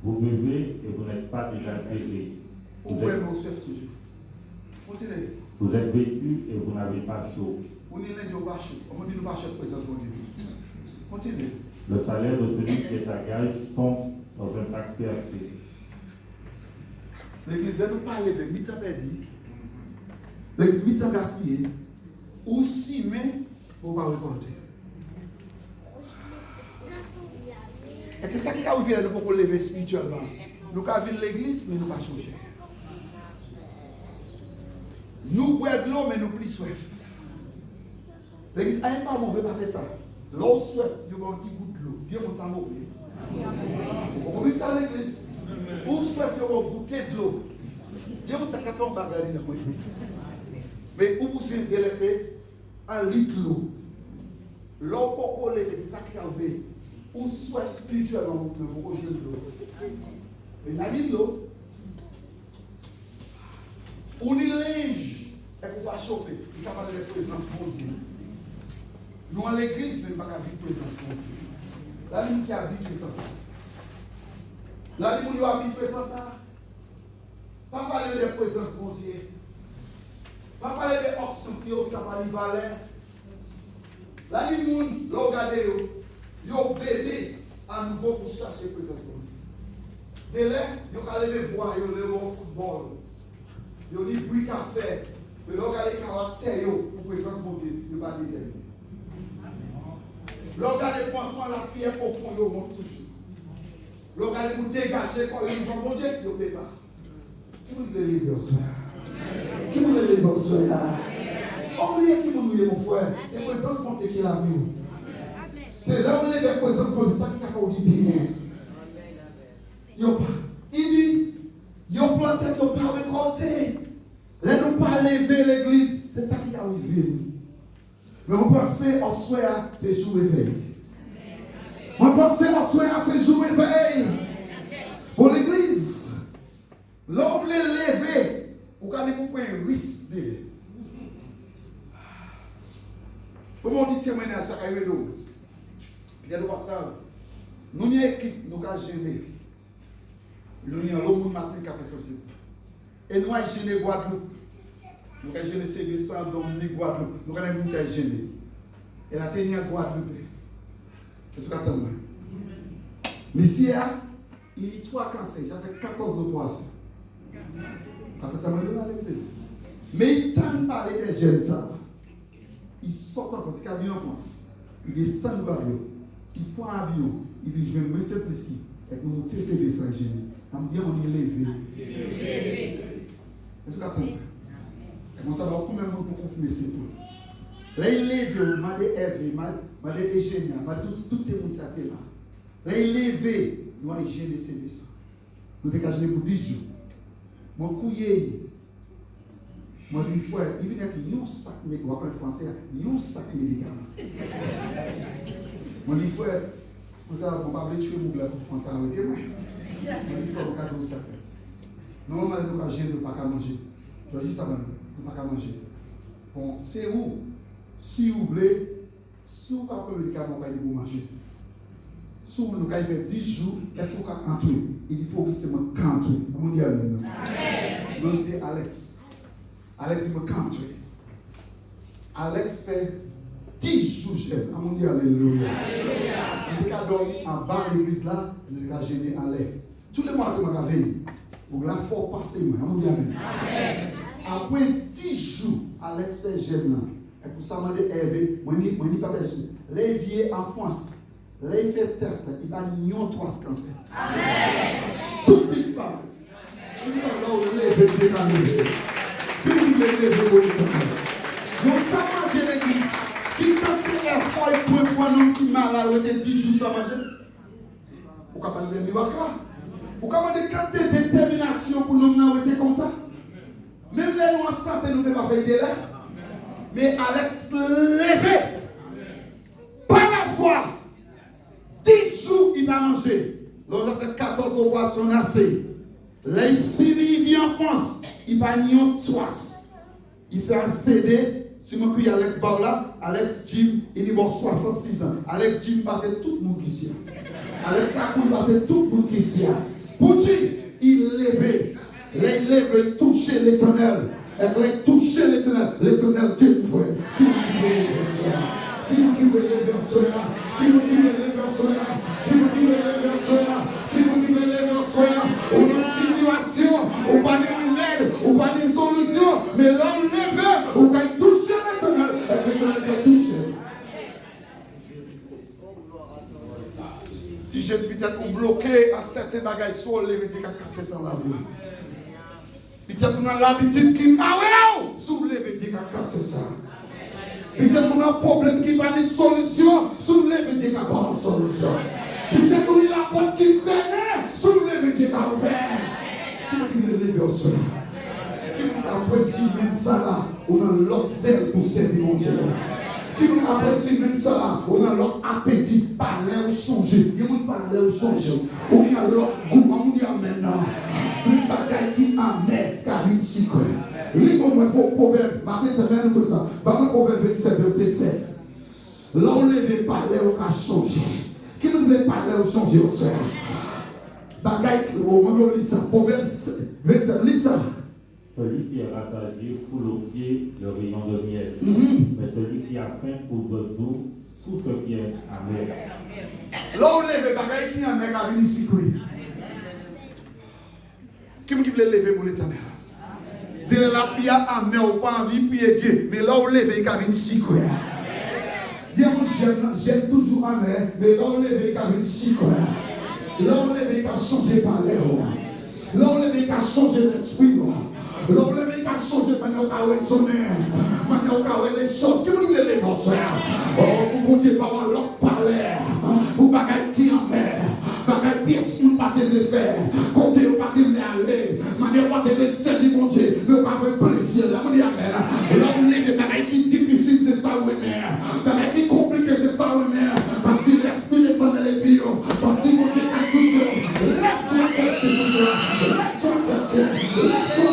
Vous buvez et vous n'êtes pas déjà désiré. Vous pouvez me suivre toujours. Continuez. Vous êtes vêtus et vous n'avez pas chaud. On dit les yeux pas chaud. On dit nous pas chaud présence de Dieu. Continuez. Le salaire de celui qui est à gage tombe dans un sac percé. L'église de nous parler de mi-temps perdu. L'église mi-temps gaspillé. Ou si mais vous pas récolter. Et c'est ça qui a ouvert pour nous lever spirituellement. Nous avons vu l'église, mais nous pas changer. Nous boivons de l'eau, mais nous plus soif. L'église n'est pas mauvais parce que ça. L'eau soif, nous avons un petit goût de l'eau. Bien, on s'en mauvais. Vous comprenez ça l'église? Ou soif, nous avons goûté de l'eau. Bien, on s'en fait un bagage. Mais où vous êtes délaissé, un litre de l'eau. L'eau pour coller, c'est ça qui a ouvert. Ou soit spirituellement, vous pouvez vous de l'eau. Mais la vie de l'eau, on y linge, et qu'on va chauffer. Il n'y a pas de présence de Dieu. Nous, à l'église, mais pas qu'à vivre présence de Dieu. La ligne qui habite sans ça. La ligne qui habite sans ça. Pas parler de présence de Dieu. Pas parler des options qui ont ça par les valeurs. La ligne, l'on regarde. Yo bébé à nouveau pour chercher présence de Dieu. Dès là, yo allez voir yo le football. Yo dit bruit à faire. Mais là regardez caractère yo pour présence de Dieu, yo pas déterminé. Là regardez point la pierre profonde yo monte toujours. Là regardez pour dégager quand ils vont bon Dieu, yo paie pas. Qui vous délivre ce soir? Qui vous délivre ce soir? Oubliez qui vous nous mon frère, c'est présence de Dieu qui l'a vu. C'est là où les présence de ça qui a fait bien. Il dit, ils ont planté, ils n'ont pas récolté. Là, nous pas lever l'église, c'est ça qui a arrivé. Mais on pensait en soir, c'est jour réveil. On pensait en soir, c'est jour réveil. Pour l'église, là où vous les lever, vous avez un risque. Comment on dit témoigner à chaque année? Regardez ça. Nous avons une équipe, nous avons gêné. Nous avons l'homme matin qui a fait ceci. Et nous avons gêné Guadeloupe. Nous avons gêné CB100, Dominique Guadeloupe. Nous avons gêné. Et la dernière Guadeloupe. Qu'est-ce que vous attendez? Monsieur, il y a 3 cancers. J'avais 14 de poissons. Quand ça m'a donné à l'église. Mais il t'a parlé des jeunes, ça. Ils sortent en France, il y a avion en France. Il descend de l'avion. Il prend un avion, il dit, je vais me mettre ici, et nous monter ces dessins génies. On me dit, on est levé. Est-ce que vous attendez? Et comme ça, va combien de monde pour confirmer ces points? Là, il est levé, il m'a dit Hervé, m'a dit Eugénia, m'a dit toutes ces gens là. Là, il est levé, nous avons gêné ces dessins. Nous avons gagné pour 10 jours. Mon couillé, moi, je dis, frère, il vient avec un sac, mais on va parler français, un sac de médicaments. Mon dit, frère, vous savez, on va tuer mon gars pour français arrêter. Mon dit, frère, vous avez ça fait. Normalement, nous avons gêné, nous ne pouvons pas manger. Je dis ça, nous ne pouvons pas manger. Bon, c'est où? Si vous voulez, si vous n'avez pas de médicaments, vous pouvez manger. Si vous avez fait 10 jours, est-ce que vous avez canté? Il faut que c'est moi canté. On dit Amen. Non, c'est Alex. Alex, il me canté. Alex fait 10 jours jeune. On dit Alléluia. Il a dormi en bas de l'église là, il a gêné en l'air. Tous les mois, il m'a veillé. Pour la fois passer, on dit Amen. Après 10 jours, Alex fait jeune. Et pour ça, je dis Hervé, je ne dis pas les vieux en France. Là, il fait test, il va nier 3 cancers. Amen. Tout disparaît. Nous allons lever Dieu dans le lever. Puis nous lever pour le temps. Donc, ça va de l'église. Qui quand il est fort et pour un homme qui malade, 10 jours sans manger. Pourquoi pas le miracle là? Pourquoi pas de détermination pour nous arrêter comme ça? Même les nous en santé, nous ne pouvons pas faire de là. Mais Alex levé. Par la foi. 10 jours, il va manger. L'autre fait 14 de boissons assez. Là, il vient en France. Il va nier 3. Il fait un CD. Si je suis Alex Baola, Alex Jim, il est mort 66 ans. Alex Jim passait tout le monde qui est ici. Alex Kakoun passait tout le monde qui est ici. Pour Dieu, il levait. Il levait, toucher l'éternel. Elle toucher l'éternel. L'éternel découvre. Qui veut lever cela? Qui veut lever cela? Qui veut lever cela? Qui veut lever cela? Qui veut lever cela? Ou une situation, ou pas une aide, ou pas une solution, mais l'homme levé, ou pas toucher l'éternel. L'éternel va toucher. Si j'ai peut-être bloqué à certains bagages sur le lever, qui a cassé sans la vie. Peut-être qu'on a l'habitude qui m'a soulever qui a cassé ça. Peut-être qu'on a un problème qui va une solution, soulever qui a pas une solution. Peut-être qu'on a la porte qui ferme, soulever qui a ouvert. Qui veut lever au sol? Après si même ça là, on a l'autre zèle pour servir mon Dieu. Qui après si même ça là, on a l'autre appétit, parler ou changer. Il y a parler ou changer. On a l'autre goût, on dit maintenant. Une bagaille qui amène car une secret. Libre-moi pour proverbe, matin c'est comme ça. Dans le proverbe 27, verset 7. Là on lève parler ou qu'à changer. Qui nous voulait parler ou changer au soir? Bagaille, on lit ça. Proverbe 27, lis ça. Celui qui est rassasié foule aux pieds le rayon de miel. Mais celui qui a faim trouve doux tout ce qui est amer. Là on lève bagaille qui amène car une secret. Qui me veut lever pour l'éternel? De la pia amer ou pas envie prier Dieu, mais là on lève car une secret. Dieu j'aime toujours amer, mais là on lève car une secret. Là on lève car changer par l'air. Là on lève car changer l'esprit. Là on lève car changer maintenant car sonner. Maintenant car les choses. Qui me veut lever mon frère? Oh pour Dieu pas l'autre parler. Pour bagaille qui amer. Bagaille pièce pour pas te le faire. Côté ou pas te aller. Manière pas te le servir mon Dieu. Ne pas avoir plaisir. Là on dit amen. Là on lève bagaille qui difficile c'est ça oui mais. Bagaille qui compliqué c'est ça oui mais. Parce que l'esprit l'éternel est bio. Parce que mon Dieu a toujours. Lève-toi quelque chose. Lève-toi quelque. Lève-toi.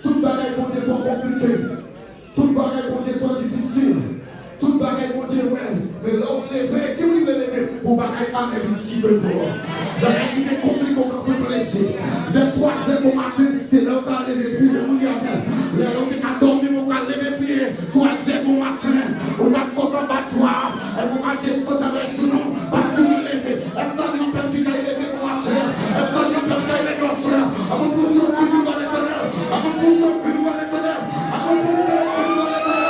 Tout bagaille pour Dieu trop compliqué. Tout bagaille pour Dieu trop difficile. Tout bagaille pour Dieu ouais. Mais là on lève, qui veut lever pour bagaille amer ici de toi. Bagaille qui est compliqué au camp plaisir. De 3h au matin, c'est là où on va lever puis on regarde. Là on va dormir, on va lever puis 3h au matin, on va sortir en battoir. Et on va descendre dans les genoux parce que vous levez. Est-ce que vous avez levé pour matin? Est-ce que vous avez levé pour soir? À mon pousseur, à mon l'éternel. À mon pousseur, à mon l'éternel. À mon pousseur, à mon l'éternel.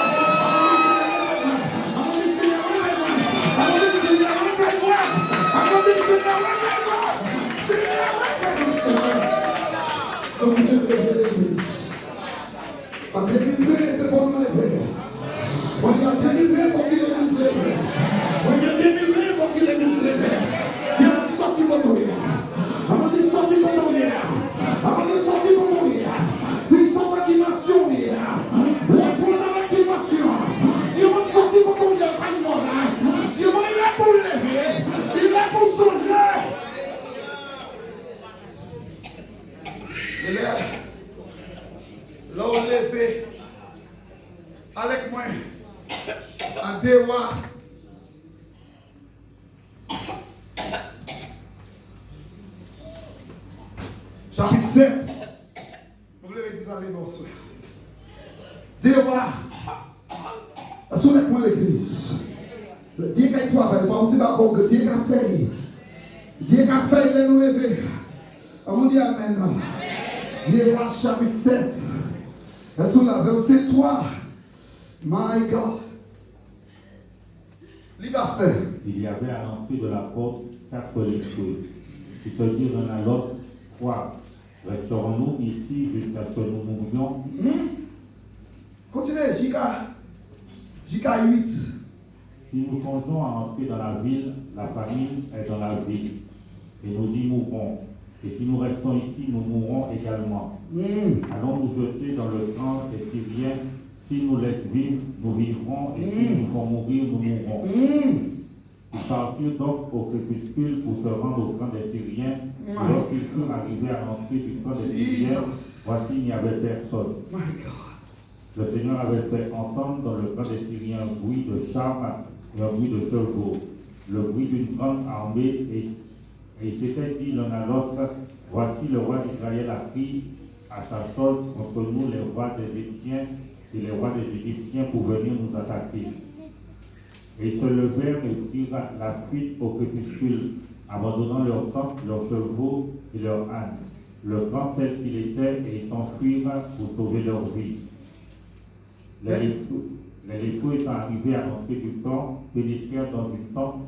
À mon Seigneur, à mon Seigneur, à mon Seigneur, à mon Seigneur, à mon Seigneur. À délivrer, c'est pour nous lever. On y a délivré, il faut qu'il les se lève. On y a délivré, il faut qu'il les se lève. Il y a une sortie de ton lien. Avant de sortir de ton lien. Avant de sortir de ton lien. Une sorte d'activation lien. Retourne dans l'activation. Il y a une sortie de ton lien. Il y a une là pour lever. Il est là pour changer. Il est là. Là où lever. Avec moi. À Dewa. Chapitre 7. Vous voulez dire ça, les morceaux. Dewa. Est-ce qu'on est pour l'église? Le Dieu qui a travaillé, pas aussi d'accord que Dieu qui a fait. Dieu qui a fait, il est nous lever. On dit amen. Dewa, chapitre 7. Est-ce qu'on a verset 3? My God. Il y avait à l'entrée de la porte 4 lecteurs qui se dirent l'un à l'autre, quoi? Resterons-nous ici jusqu'à ce que nous mourions? Continuez, J.K. 8. Si nous songeons à entrer dans la ville, la famine est dans la ville, et nous y mourrons. Et si nous restons ici, nous mourrons également. Allons nous jeter dans le camp des Syriens. S'ils nous laissent vivre, nous vivrons, et s'ils nous font mourir, nous mourrons. Ils partirent donc au crépuscule pour se rendre au camp des Syriens. Et lorsqu'ils furent arrivés à l'entrée du camp des Syriens, voici, il n'y avait personne. Le Seigneur avait fait entendre dans le camp des Syriens un bruit de chars et un bruit de chevaux, le bruit d'une grande armée, et ils s'étaient dit l'un à l'autre, voici le roi d'Israël a pris à sa solde contre nous les rois des Étiens et les rois des Égyptiens pour venir nous attaquer. Et ils se levèrent et prirent la fuite au crépuscule, abandonnant leurs tentes, leurs chevaux et leurs ânes, le camp tel qu'il était, et ils s'enfuirent pour sauver leur vie. Les lépreux étant arrivés à l'entrée du camp, pénétrèrent dans une tente,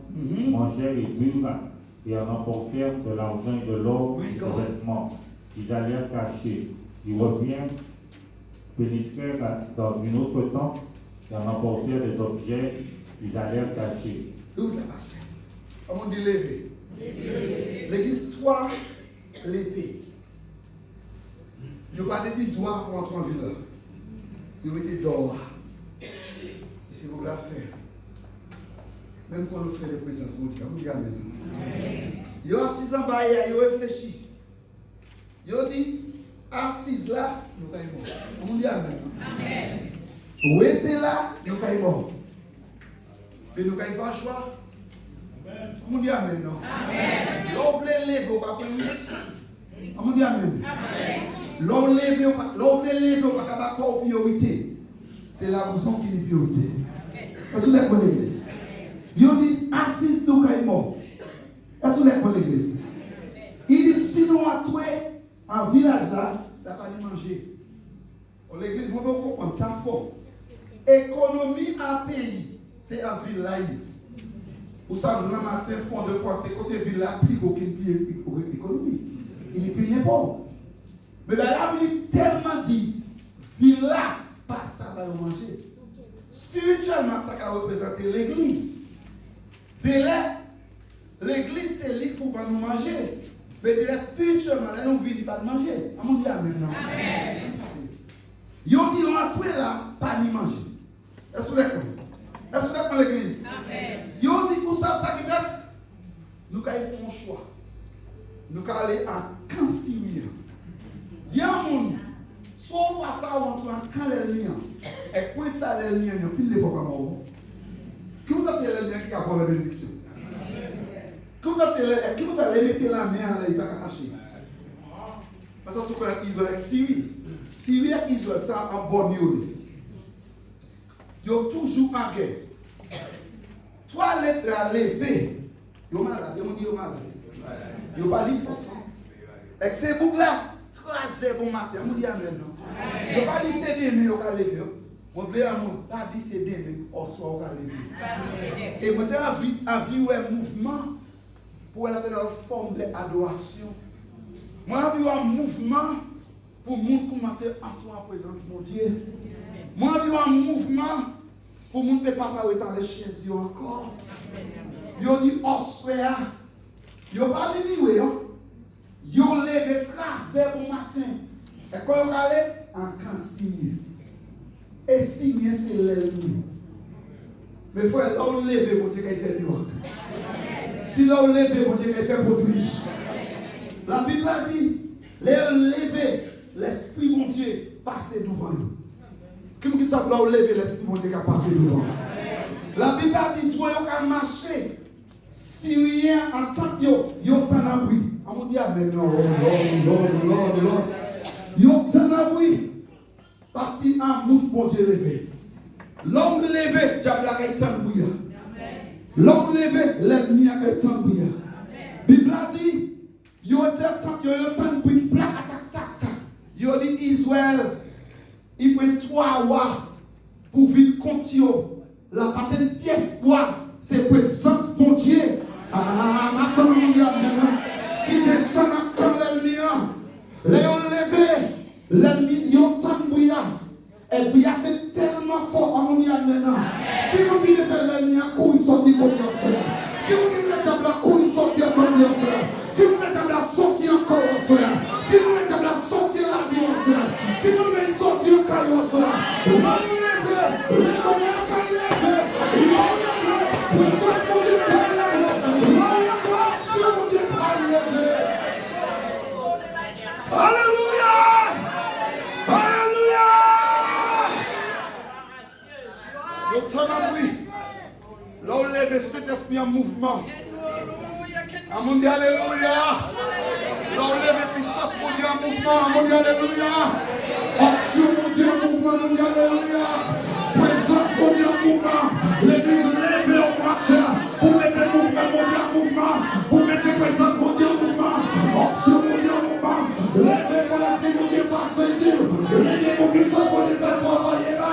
mangèrent et burent, et en emportèrent de l'argent et de l'or, et des vêtements. Ils allèrent cacher. Ils revinrent, pénétrèrent dans une autre tente, et en emportèrent des objets. Ils allèrent cacher. D'où la passe? Comment dit lever? L'église, toi, l'épée. Il n'y a pas de droit pour entrer en ville là. Il était dehors. Et c'est pour la faire. Même quand on fait des présences, on dit Amen. Il y a 6 ans, il réfléchit. Il dit, assise là, nous sommes morts. On dit Amen. Où était là, nous sommes morts. Mais nous avons fait un choix. On dit Amen, non? L'on voulait lever au pas on dit Amen. L'on lever au pas priorité. C'est la raison qui est priorité. Est-ce que vous êtes pour l'église? Il dit assise nous sommes morts. Est-ce que vous êtes pour l'église? Il dit si nous avons tué un village là, il n'a pas de manger. L'église, vous pouvez comprendre ça fort. Économie à pays. C'est un village. Vous savez, le matin, fond de fois, c'est côté village, plus aucune économie. Il n'est plus n'importe. Mais la vie tellement dit, village, pas ça va manger. Spirituellement, ça va représenter l'église. L'église, c'est lui pour nous manger. Mais spirituellement, là, nous vivons pas de manger. On dit Amen. Amen. Yo dit, on a tué là, pas ni manger. Est-ce que vous êtes Est-ce que vous êtes dans l'église? Amen. Yo dit pour ça qui fait, nous allons faire un choix. Nous allons aller à camp syrien. Diamond, soit on passe à entrer en camp l'ennemi, et quoi ça l'ennemi, il y a plus de fois comme moi. Comment ça c'est l'ennemi qui a pour la bénédiction? Comment ça c'est l'ennemi qui mettre la main là, il va cacher? Parce que c'est qu'on Israël avec Syrie. Syrie et Israël, ça en bon lieu. Ils ont toujours en guerre. Toi, les lever, ils sont malades. Ils sont malades. Ils n'ont pas de force. Et ces boucles-là, 3 heures bon matin, on dit Amen. Ils n'ont pas dit c'est demain, ils ont lever. Mon frère, ils n'ont pas dit c'est demain, au soir, ils ont lever. Et maintenant, en vie, un mouvement pour être dans la forme d'adoration. Moi, j'ai un mouvement pour le monde commencer à entrer en présence de mon Dieu. Moi, j'ai un mouvement pour le monde ne pas passer dans les chaises encore. Ils ont dit, oh, frère, ils n'ont pas dit, oui, ils ont levé 3 heures au matin. Et quand ils ont allé, en camp signé. Et signé, c'est l'ennemi. Mais frère, là, on levé, mon Dieu, qu'il fait du rock. Puis là, on levé, mon Dieu, qu'il fait produire. La Bible a dit, les lever, l'esprit, mon Dieu, passer devant nous. Qui ça là, on lever, l'esprit, mon Dieu, qui a passé devant. La Bible a dit, toi, tu as marché. Syrien, en tant que yo t'en abri. On dit Amen. Non, Lord. Yo t'en abri. Parce qu'il y a un mouvement pour Dieu levé. L'homme levé, diable a été bouillant. L'homme levé, l'ennemi a été bouillant. La Bible a dit, yo t'en bouillant, tac. Yo dit Israël, il prend 3 rois pour vivre contre eux. La patente pièce bois, c'est présence mon Dieu. Maintenant, qui descend comme l'ennemi. Léon levé, l'ennemi, yon tambouilla. Et puis, il y a tellement fort en mon maintenant. Qui vous dit de faire l'ennemi à couille sortir comme ça? Qui vous dit de faire la couille sortir comme ça? Qui vous dit de la sortir encore ça? Qui vous dit de la sortir la violence? Qui vous dit de sortir encore ça? L'homme levé, présence mon Dieu. Là, on lève cet esprit en mouvement. Amen, dit alléluia. Là, on lève puissance pour dire en mouvement. Amen, dit alléluia. Action pour dire en mouvement. Amen, dit alléluia. Présence pour dire en mouvement. L'église lève en matin. Pour mettre le mouvement, pour dire en mouvement. Pour mettre présence pour dire en mouvement. Action pour dire en mouvement. Lève pour l'esprit pour dire ça sentir. Lève pour puissance pour dire ça travailler là.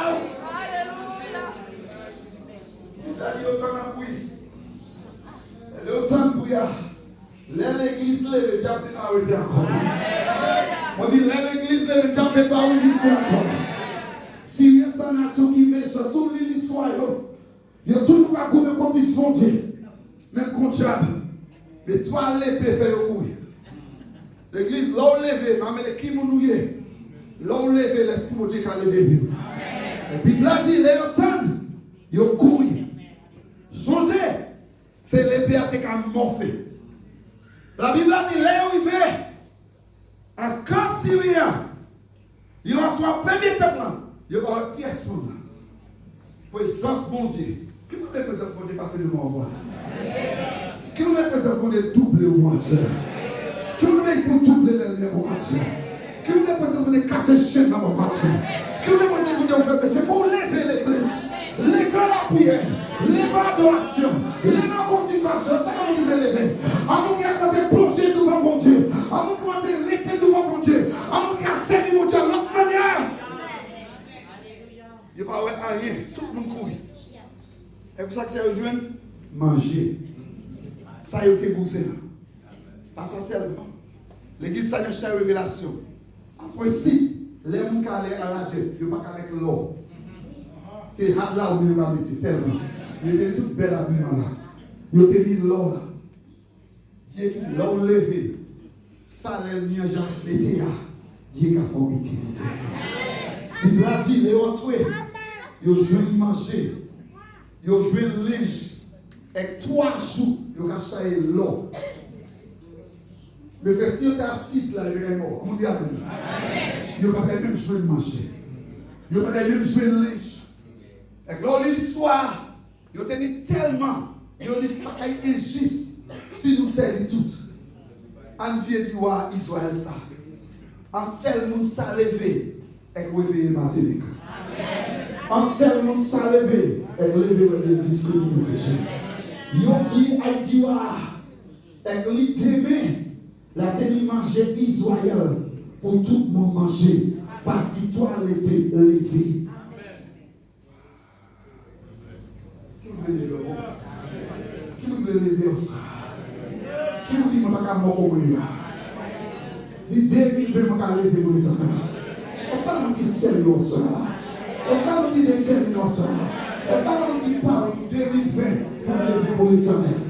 Il est autant de bouillard. L'église lève, le diable n'est pas arrêté encore. On dit l'église lève, le diable n'est pas arrêté encore. Si il y a sa nation qui met sur l'histoire, il y a tout le monde qui condition Dieu, même contre diable. Mais toi, l'épée fait le couille. L'église, là où lève, mais qui nous nouille, là où lève, l'esprit de Dieu qui a levé. Et puis, il a dit, les autant, il y a couille. Changer, c'est l'épée qui a morphé. La Bible a dit, là où il fait, en camp syrien, il y a trois premiers temps, il y a une pièce pour la présence mon Dieu. Qui nous met présence mon Dieu passer devant moi? Qui nous met présence mon Dieu doubler ou moitié? Qui nous met pour doubler les moitiés? Qui nous met présence mon Dieu casser le chien dans mon moitié? Qui nous met présence mon Dieu faire baisser? Il faut lever l'église, lever la prière, lever l'adoration, lever la consécration. C'est comme vous devez lever. Avant qu'il commence à plonger devant mon Dieu, avant qu'il commence à rester devant mon Dieu, avant qu'il a servi mon Dieu de l'autre manière. Il n'y a pas rien, tout le monde court. Et pour ça que c'est rejoindre, manger. Ça a été bousé. Pas ça seulement. L'église, ça a une révélation. Après, si les gens qui allaient à la jet, ils ne peuvent pas avec l'eau. C'est là où ils vont mettre, seulement. Ils étaient toutes belles habillements là. Ils étaient mis l'eau là. Dieu qui l'a levé. Ça les miens l'été là. Dieu qui a fait utiliser. Il a dit, les autres, ils ont joué manger. Ils ont joué linge. Et 3 jours, ils ont acheté l'eau. Mais si on est assis là, il est mort. On dit amen. Ils n'ont pas même joué manger. Ils n'ont pas même joué linge. Et là, l'histoire, ils ont tenu tellement. Ils ont dit, ça est injuste si nous servons toutes. En Dieu dit, Israël ça. En seul monde ça levé. Et réveiller Martinique. En seul monde ça levé. Et lever l'église chrétienne. Yo vie Haïti et l'idée la télé manger Israël pour tout le monde manger parce qu'il doit l'épée lever. Qui vous veut lever? Qui vous veut lever aussi? Qui vous dit que je ne vais pas mourir? L'idée que je vais me lever pour les enfants. Est-ce que vous qui sérieux cela? Est-ce que vous qui déterminant cela? Est-ce que vous qui parle de 2020 pour lever pour l'éternel?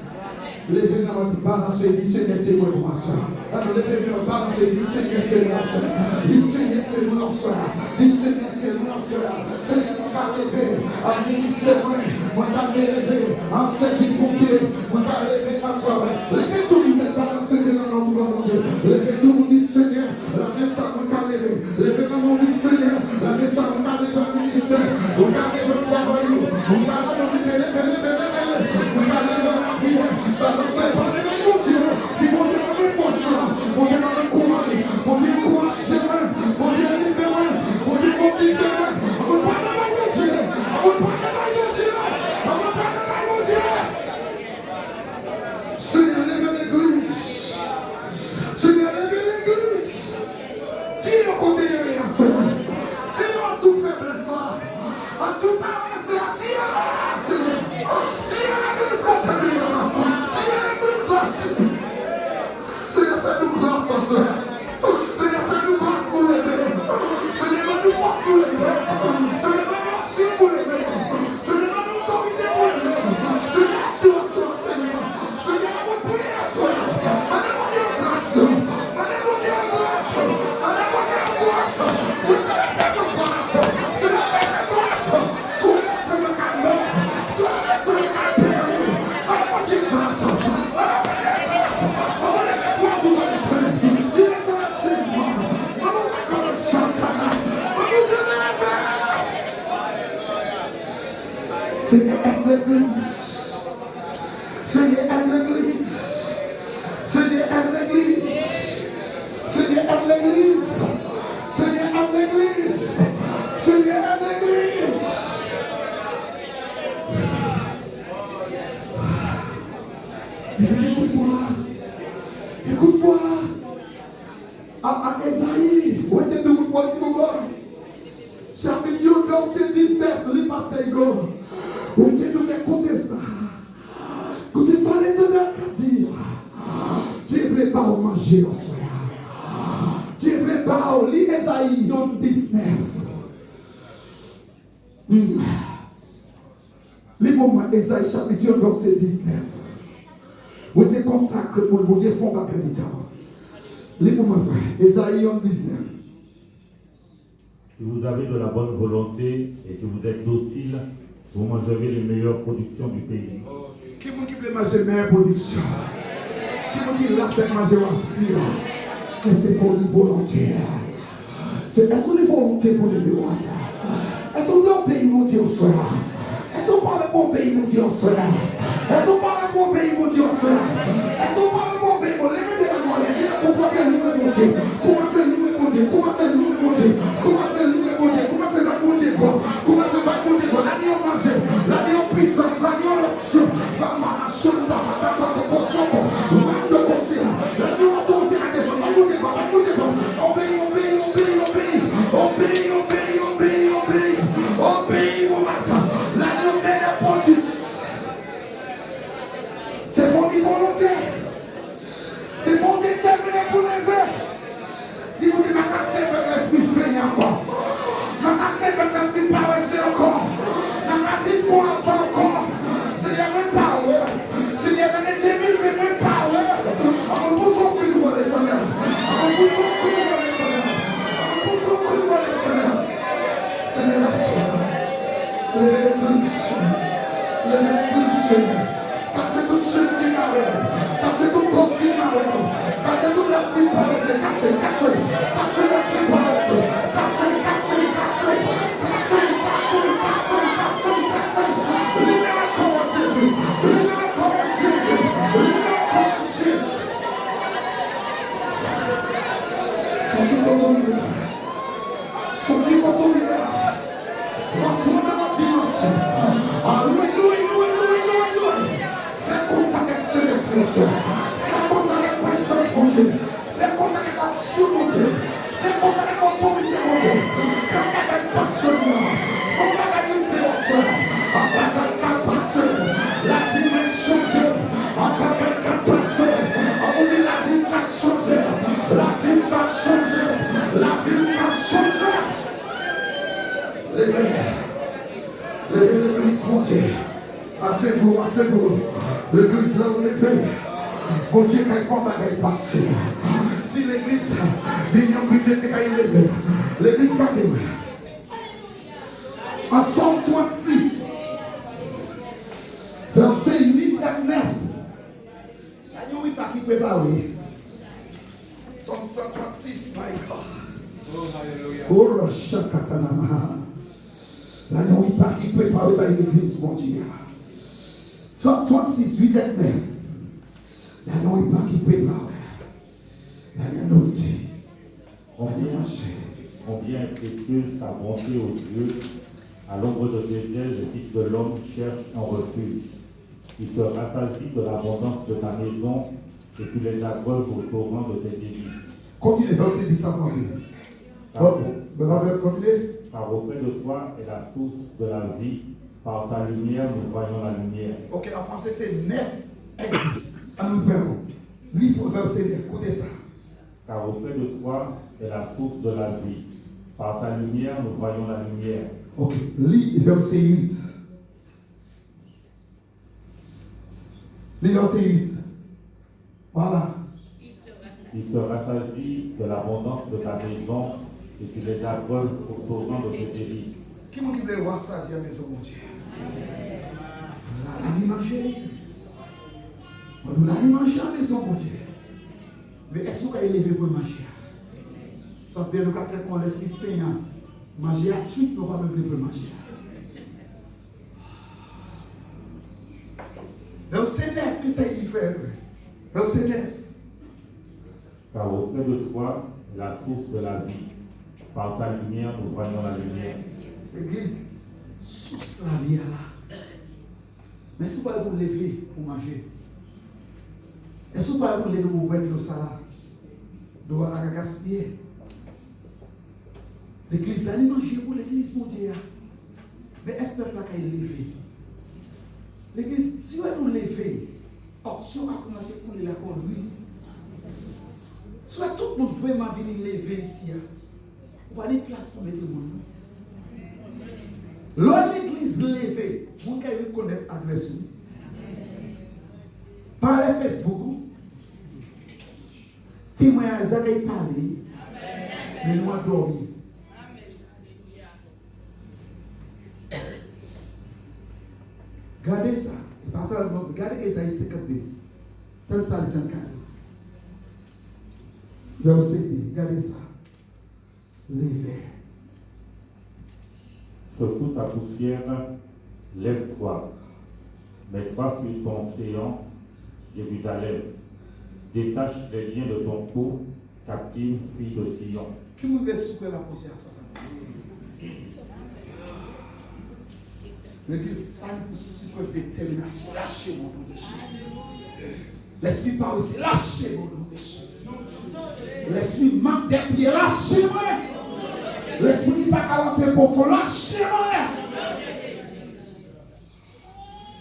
Levez dans votre balance et dit Seigneur, c'est moi pour ça. Alors levez dans votre balance et dit Seigneur, c'est moi ça. Dit Seigneur, c'est moi ça. Dit Seigneur, c'est moi ça. Seigneur, on va lever. En ministère, on va lever. En service pour Dieu, on va lever à toi. Levez tout le monde balance dans notre nom, mon Dieu. Levez tout le monde dit Seigneur, la messe on va lever. Levez dans mon dit Seigneur, la messe on va lever au ministère. On va lever au travail. On va lever, lever. On va lever la prière. Balancez, parlez mon Dieu, qui vont dire la même force, pour dire la même commande, pour dire courage, pour dire libérer, pour dire motiver, on va parler mon Dieu, on va parler mon Dieu, on va parler mon Dieu. Seigneur, lève l'église, Seigneur, lève l'église, tire au côté de rien, tire en tout faiblesse, en tout paresse, tire la Seigneur, tire l'église contre lui. Seigneur, fais-nous grâce, Seigneur. Seigneur, fais-nous grâce pour lever. Seigneur, fais-nous force pour lever. Seigneur, fais-nous action pour lever. Seigneur, fais-nous autorité pour lever. Seigneur, adoration, Seigneur. Seigneur, mon prière, Seigneur. Allez-moi dire grâce. Allez-moi dire grâce. Allez-moi dire grâce. Seigneur, fais-nous grâce. Seigneur, fais-nous grâce. Tout le monde se me calme. Tout le monde se me calme. Allez-moi dire grâce. Seigneur, aide l'église. Seigneur, aide l'église. Seigneur, aide l'église. Seigneur, aide l'église. Seigneur, aide l'église. Seigneur, aide l'église. Écoute-moi. Écoute-moi. À Esaïe, où était de mon point de moment? Chapitre verset 19, le pasteur Igor. Où était de m'écouter ça? Écoutez ça, l'Éternel qu'a dit. Dieu ne veut pas manger au soir. Dieu ne veut pas lire Esaïe 19. Lis-moi Esaïe chapitre verset 19. Où était consacré pour le bon Dieu fond bac à lis-moi frère. Esaïe 19. Si vous avez de la bonne volonté et si vous êtes docile, vous mangerez les meilleures productions du pays. Qui peut manger les meilleures productions? Qui peut manger aussi? Mais c'est pour une volonté. Est-ce qu'on est volonté pour les miroirs? Est-ce qu'on est au pays, mon Dieu, au soir? Est-ce qu'on parle au pays, mon Dieu, au soir? Est-ce qu'on parle au pays, mon Dieu, au soir? Est-ce qu'on parle au pays, mon Dieu, au soir? Comment c'est le nouveau mon Dieu? Comment c'est le nouveau mon Dieu? Comment c'est le nouveau mon Dieu? Comment c'est le nouveau mon Dieu? Comment c'est le nouveau mon Dieu? Comment c'est le nouveau mon Dieu? La vie en manger, la vie en puissance, la vie en option. Maman, chanda, patata, kosoko, mando kosila. La vie en autorité, la vie en autorité, la vie en obéis, obéis, obéis, obéis. Obéis, obéis, obéis, obéis. Obéis, mon matin. La vie en meilleure production. C'est pour une volonté. C'est pour déterminer pour lever. Dis-moi, je vais casser l'esprit fait encore. Je vais casser l'esprit paresseux encore. Je vais casser pour enfant encore. C'est la même parole. C'est la même éternelle, la même parole. On vous s'en prie pour l'éternel. On vous s'en prie pour l'éternel. On vous s'en prie pour l'éternel. C'est la Seigneur. Cassez tout chemin qui m'arrête. Cassez tout corps qui m'arrête. Cassez tout l'esprit paresseux. Cassez, cassez. Cassez l'esprit paresseux. Cassez, cassez, cassez. Cassez, cassez, cassez, cassez, cassez. Libérez corps Jésus. Libérez corps Jésus. Libérez corps Jésus. Sentez votre lumière. Sentez votre lumière. La foi de la dimension. Alléluia. Fais contact avec ce esprit. Fais contact avec la puissance, mon Dieu. Fais contact avec l'action, mon Dieu. Fais contact avec l'autorité, mon Dieu. Fais contact avec personne. Fais contact avec une personne. Avec la personne. La dimension, Dieu. Avec la personne. On dit la vie va changer. La vie va changer. La vie va changer. L'église, mon Dieu. Assez-vous, assez-vous. L'église là où on est fait. Mon Dieu, quelquefois, on va passer. Si l'église, l'union budget est quand même levé. L'église quand même. En Somme 36, verset 8 et 9. Il n'y a pas qui peut parler. Somme 136, my God. Oh, Roshakatanama. Là, il n'y a pas qui peut parler par l'église, mon Dieu. Somme 36, 8 et 9. Là, il n'y a pas qui peut parler. Là, il y a nourriture. Combien est précieuse ta bonté, ô Dieu. À l'ombre de tes ailes, le Fils de l'homme cherche un refuge. Il se rassasie de l'abondance de ta maison et tu les abreuves au torrent de tes délices. Continue, verset 10 en français. Continuez. Car auprès de toi est la source de la vie. Par ta lumière, nous voyons la lumière. Ok, en français, c'est 9 et 10. À nous perdre. Livre verset 9. Écoutez ça. Car auprès de toi est la source de la vie. Par ta lumière, nous voyons la lumière. Ok, lis verset 8. Lis verset 8. Voilà. Il se rassasie de l'abondance de ta maison et tu les abreuves au torrent de tes délices. Qui m'a dit que voir ça, c'est la maison, mon Dieu? On a manger. On a manger à la maison, mon Dieu. Mais est-ce qu'on a élevé pour manger? Ça veut dire qu'on a fait qu'on l'esprit fait. Manger à tout, on ne va pas même pour manger. Verset 9, que ça dit, frère? Verset 9. Car auprès de toi, la source de la vie. Par ta lumière, nous voyons la lumière. L'église, source de la vie là. Mais si vous pouvez vous lever pour manger, est-ce que vous pouvez vous lever pour boire de ça là? De la gaspiller. L'église, là, manger pour l'église, mon Dieu. Mais est-ce que le peuple a levé? L'église, si vous vous lever, option a commencé à couler la corde, oui. Soit tout le monde vraiment venir lever ici, vous avez une place pour mettre le monde. Lors l'église levée, vous pouvez reconnaître l'adresse. Par les Facebook, témoignage d'aller parler, mais nous avons dormi. Regardez ça, regardez Esaïe 52. Tel ça, le temps carré. Verset 2, regardez ça. Levez. Secoue ta poussière, lève-toi. Mets-toi sur ton séant, Jérusalem. Détache les liens de ton cou, captive, fille de Sion. Qui vous laisse souper la poussière? L'église, ça nous soupe de détermination. Lâchez-moi pour des choses. L'esprit parle aussi, lâchez-moi pour des choses. L'esprit manque des pieds, lâchez-moi. L'esprit qui pas qu'à l'entrée profond, lâchez-moi.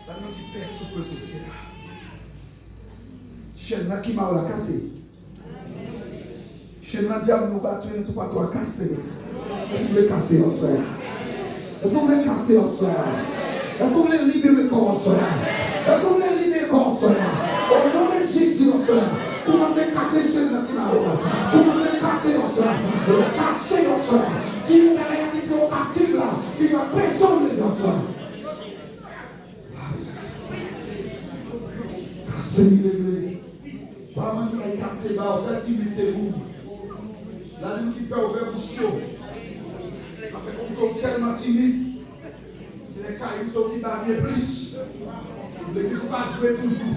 La main qui pèse sur le social. Chaîne qui m'a la cassé. Chaîne diable nous battre, nous tout pas toi casser. Est-ce que vous voulez casser en soir? Est-ce que vous voulez casser en soir? Est-ce que vous voulez libérer comme soir? Est-ce que vous voulez libérer comme soir? Au nom de Jésus en soir. Commencez à casser chaîne qui m'a la cassé. Commencez à casser en soir. Casser en soir. Tirez la réalité au captif là. Il va pressionner les enfants. Cassez l'église. Pas même qui a cassé, bah, en fait, imitez-vous. La ligne qui peut ouvrir bouche. Avec un tellement timide. Les cailloux sont qui babillent plus. L'église va jouer toujours.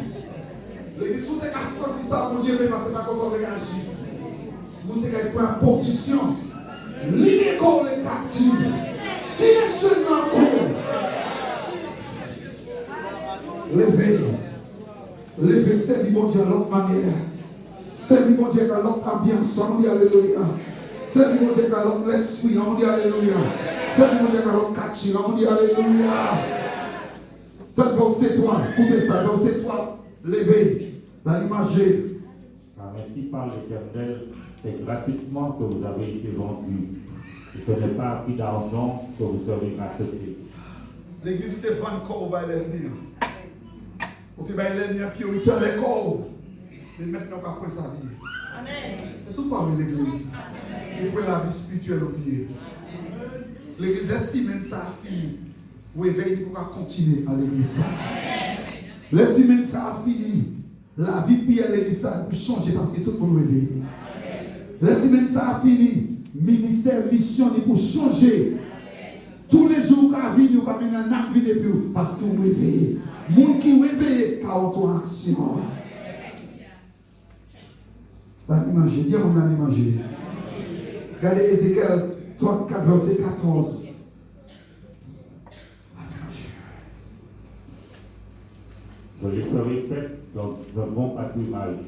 L'église, si vous avez senti ça, mon Dieu, mais c'est pas comme ça qu'on réagit. Vous avez pris en position. Libérez les captifs. Tirez seulement encore. Levez. Levez, c'est mon Dieu à l'autre manière. C'est mon Dieu à l'autre ambiance. On dit alléluia. C'est mon Dieu à l'autre l'esprit. On dit alléluia. C'est mon Dieu à l'autre catching. On dit alléluia. C'est toi. Écoutez ça. C'est toi. Levez. La imager. Car ainsi parle l'Éternel, c'est gratuitement que vous avez été vendus. Et ce n'est pas à prix d'argent que vous serez rachetés. L'église te vend corps au bas l'ennemi. Vous te baillez l'ennemi qui ont été les corps. Mais maintenant, on va prendre sa vie. Amen. Est-ce que vous parlez de l'église? Vous prenez la vie spirituelle au pied. L'église, les semaines, ça a fini. Vous réveillez pour continuer à l'église. Les semaines, ça a fini. La vie puis à l'église, ça a changer parce que tout le monde réveille. Les semaines, ça a fini. Ministère, mission, il faut changer. Tous les jours, quand vous venez, vous allez mener un vie depuis vous parce que vous réveillez. Les gens qui réveillent, car on a action. L'animagé, dis mon animagé. Regardez Ézéchiel 34, verset 14. Je les ferai paître dans un bon pâturage,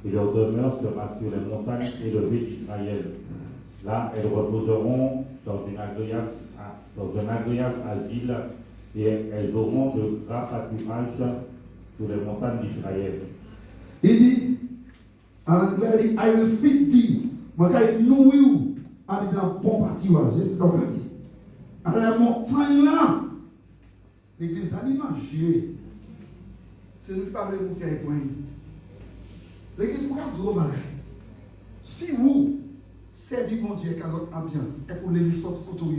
et leur demeure sera sur les montagnes élevées d'Israël. Là, elles reposeront dans un agréable asile, et elles auront de grands pâturages sur les montagnes d'Israël. Il dit, en anglais, il dit, I will feed thee. Moi, quand il nourrit, il dit un bon pâturage. C'est ça qu'on dit. À la montagne là, l'église a l'imagé. C'est nous qui parlons de monter avec moi. L'église, vous avez deux bagages. Si vous servez mon Dieu avec notre ambiance, et pour l'église sortir pour tout,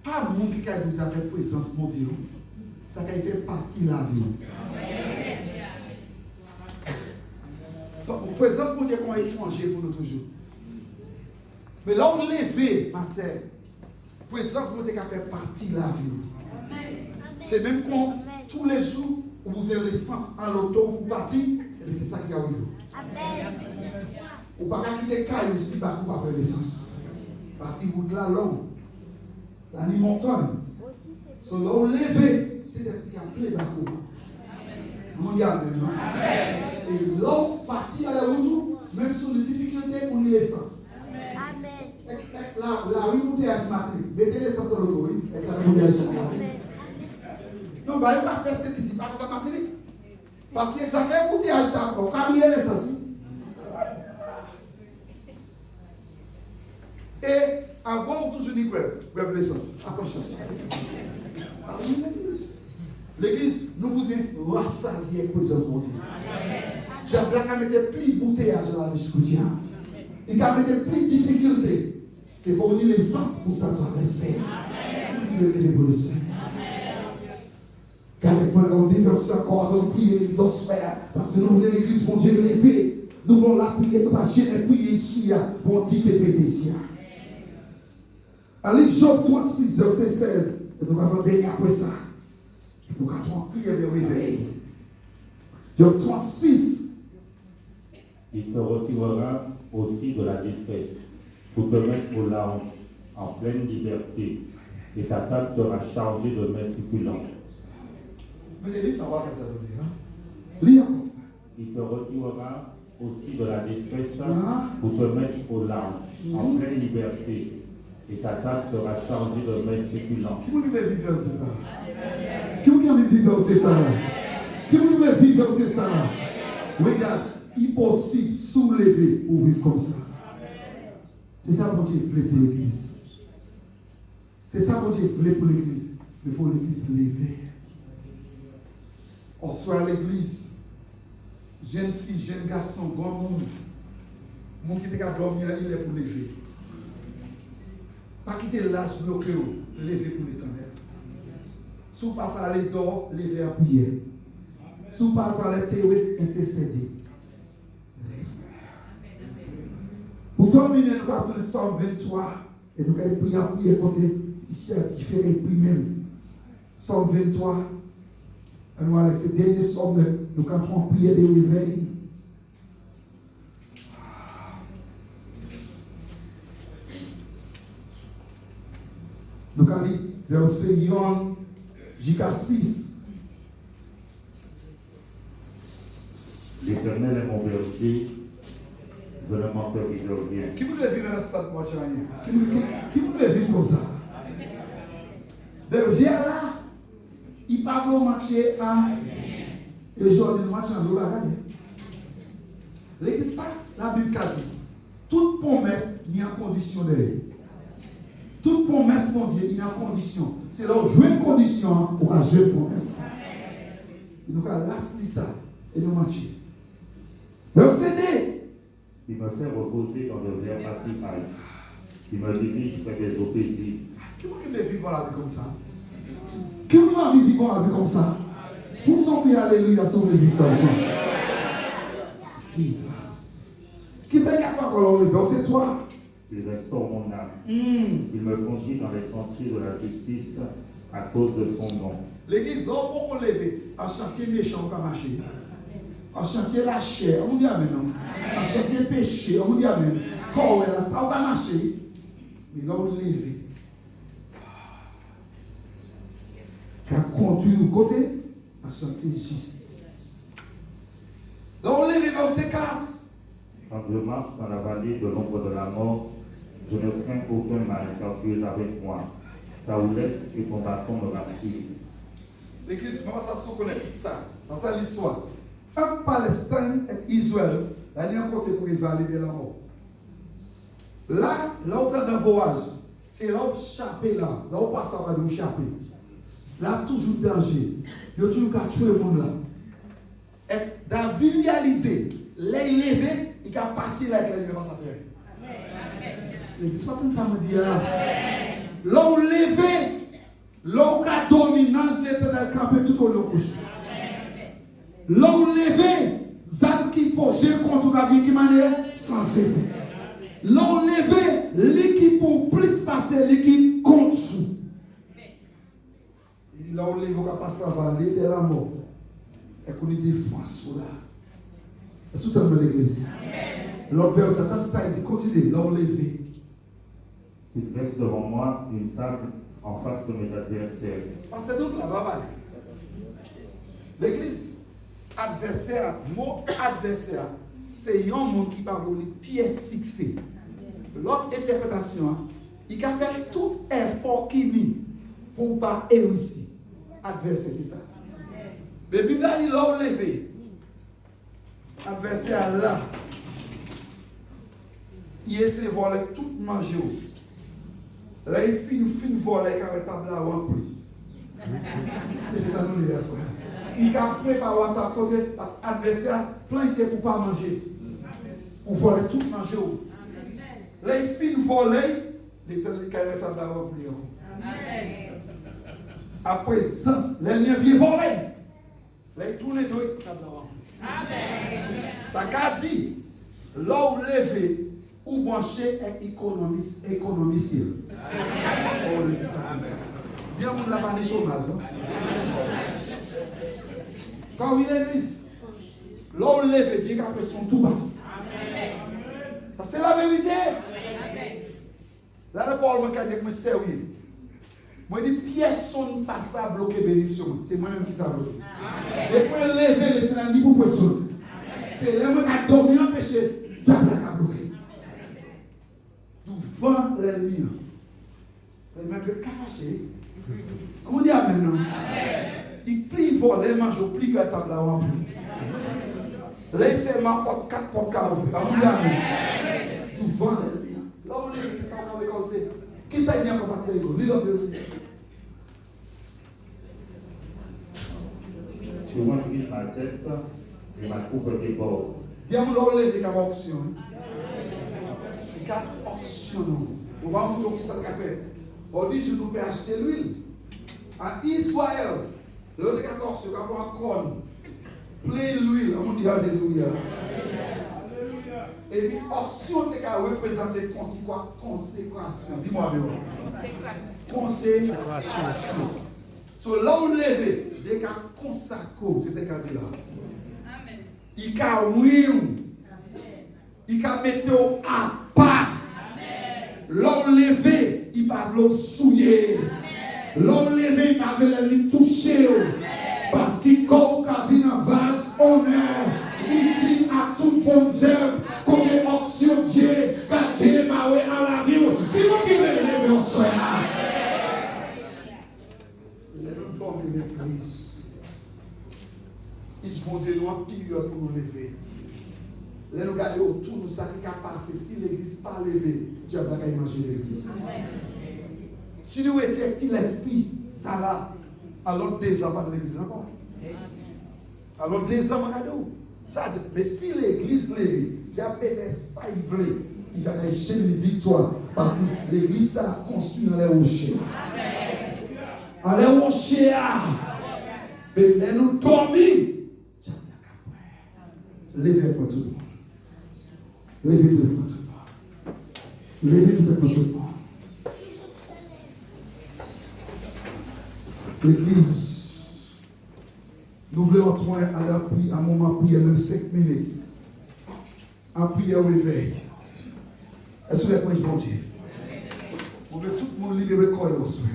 pas le monde qui a vous avec présence mon Dieu. Ça qui fait partie de la vie. Donc, présence mon Dieu comme un étranger pour nous toujours. Mais là, on lève, ma sœur. Présence mon Dieu qui fait partie de la vie. C'est même quand tous les jours, vous avez l'essence à l'auto pour partir, et c'est ça qui a eu. Amen. Ou pas quitter caille aussi, pas pour avoir l'essence. Parce qu'il vous là l'homme, la nuit montagne. So là où lever, c'est ce qui a appelé Bakou. On y a maintenant. Et là où partir à la route, même sur les difficultés, on y l'essence. Amen. La rue où tu es à matin, mettez l'essence à l'auto, et ça va vous dire ça. Non, bah, il va faire ce qui pas ça matin. Parce que ça fait écouter à chaque fois, quand il y a l'essence. Et avant, toujours dit grève l'essence. À conscience. L'église, nous vous rassasier avec présence de Dieu. J'ai qu'à mettre plus de bouteillage dans la vie chrétienne. Et qu'à mettre plus de difficultés. C'est pour unir l'essence pour ça soit respect. Il est pour le Seigneur. Car on déverse encore dans prier les osphères. Parce que nous voulons l'église pour Dieu lever. Nous voulons la prier, nous ne pouvons pas prier ici pour difficulté ici. À livre Job 36, verset 16, et nous avons dernier après ça. Nous avons prié de réveil. Job 36. Il te retirera aussi de la détresse pour te mettre au large, en pleine liberté, et ta table sera chargée de mets succulents. Mais c'est lui, ça va comme ça veut dire. Lis encore. Il te retirera aussi de la détresse pour te mettre au large, en pleine liberté. Et ta table sera chargée de mets succulents. Qui vous voulez vivre, c'est ça? Qui vous voulez vivre, c'est ça? Qui vous voulez vivre, c'est ça? Regarde, il est possible soulever pour vivre comme ça. C'est ça mon Dieu voulait pour l'église. C'est ça mon Dieu voulait pour l'église. Il faut l'église lever. On soit à l'église, jeune fille, jeune garçon, grand monde. Mon qui était à dormir, il est pour lever. Pas quitter l'âge bloqué, lever pour l'éternel. Si vous passez à l'édor, lever à prier. Si vous passez à l'éternel, intercéder. Pour terminer, nous avons le Somme 23 et nous avons prié côté ici à différents prix même. Somme 23. Et nous, avec ce dernier somme, nous avons prié de réveil. Nous avons dit verset 1 jusqu'à 6. L'Éternel est mon berger, je ne manquerai de rien. Qui voulait vivre dans ce stade moi, Qui voulait vivre comme ça? Berger là, il parle au marché à. Et aujourd'hui, le marché en dollar. L'église, ça, la Bible a dit toute promesse, il y a une condition d'elle. Toute promesse, mon Dieu, il y a une condition. C'est là où jouer une condition pour jouer une promesse. Et nous avons lâché ça et nous marchons. Donc c'est dit. Il me fait reposer dans de verts pâturages. Il me dirige vers des eaux paisibles. Qui veut vivre la vie comme ça? Qui veut vivre la vie comme ça? Pour son pays, alléluia, son l'église. Jesus. Qui c'est qui a pas encore le verset 3? Il restaure mon âme. Il me conduit dans les sentiers de la justice à cause de son nom. L'église, non, pour qu'on lève, un chantier méchant, on va marcher. Un chantier la chair, on dit amen. Un chantier péché, on dit amen. Quand ça va marcher, mais là, on lève. Car conduit au côté, un chantier justice. Là, on lève verset 4. Quand je marche dans la vallée de l'ombre de la mort, je ne crains aucun mal, car tu es avec moi. Ta houlette et ton bâton me rassurent. L'église, comment ça se reconnaît ça? Ça, c'est l'histoire. Un Palestine et Israël, il y a un côté pour y aller de la mort. Là, là où tu es dans le voyage, c'est là où tu échappes là, là où tu passes à échapper. Là, toujours danger. Il y a toujours qu'à tuer le monde là. Et dans la ville réalisée, les élevés, il a passé là avec les ça fait. C'est pas comme ça me dit là. Là où levé, là où la dominance de l'éternel campé tout au long couche. Là où levé, zan qui faut gérer contre la vie qui manière sans effet. Là où levé, l'équipe pour plus passer, l'équipe contre sous. Il dit là où les voix passent en vallée de la mort. Et qu'on y défense là. Est-ce que tu as l'église? L'autre vers Satan, ça il continue, là où levé. Tu dresses devant moi une table en face de mes adversaires. Parce que donc là-bas, l'église, adversaire, mot adversaire, c'est un monde qui parle de pièces fixées. L'autre interprétation, il a fait tout effort qu'il mit pour ne pas réussir. Adversaire, c'est ça. Mais la Bible dit là où levé. Adversaire là. Il essaie de voler tout manger. Là, il finit voler avec table là remplie. C'est ça nous les frères. Il a préparé sa côté parce que l'adversaire plein c'est pour pas manger. Pour voler tout manger. Là, il finit voler, l'éternel qui a avec table là remplie. Après ça, l'ennemi vient voler. Là, il tourne les deux table là remplie. Ça qu'a dit, là où levé, ou brancher est économicien. Oh, le Christ comme ça. Dis-moi, on l'a pas les chômage. Quand il est l'église, là où levé, Dieu a pression tout partout. C'est la vérité. Là, le Paul m'a dit que je suis sérieux. Moi, je dis, pièces sont pas ça bloquer bénédiction. C'est moi-même qui ça bloqué. Et pour lever l'éternel, il faut pression. C'est là où je dormi empêché, je t'ai bloqué. Devant l'ennemi. L'ennemi peut cacher. Comment on dit amen? Non? Il plie fort, les mange, il plie la table là. Là, il fait ma porte, 4 portes carreaux. Comment on dit amen? Devant l'ennemi. Là, on est, c'est ça qu'on a récolté. Qui ça vient pour passer? Lui, aussi. Tu remplis ma tête et ma coupe déborde. Dis-moi, là, on est des capables option. Auction. On va montrer qui ça a fait. On dit je peux acheter l'huile. En Israël, le 14, on va avoir un corne. Plein d'huile. On dit alléluia. Et puis, auction, c'est qu'à représenter consécration. Dis-moi, consécration. So là où levé, Dieu a consacré, c'est ce qu'il a dit là. Il a oui. Il a mis à part. L'homme levé, il va le souiller. L'homme levé, il va le toucher. Parce qu'il a vu un vase honneur. Il dit à toute bonne œuvre qu'on est option Dieu, quand Dieu est à la vie. Qui veut lever au sol? Les hommes de l'église. Ils vont dire nous en pire pour nous lever. Là, nous regardons autour de ça qui a passé. Si l'église n'est pas levée, Dieu va pas manger l'église. Si nous étions petit l'esprit, ça là, alors 2 ans pas de l'église encore. Alors 2 ans, regardons. Mais si l'église levée, Dieu a fait ça, il va acheter une victoire. Parce que l'église a construit dans les rochers. Dans les rochers, mais nous dormons. Levez pour tout le monde. Levez-vous pour tout le monde. Levez-vous pour tout le monde. L'église, nous voulons entrer à un moment de prière, même 5 minutes. En prière au réveil. Est-ce que vous êtes prêts, mon Dieu? On veut tout le monde libérer le corps au soir.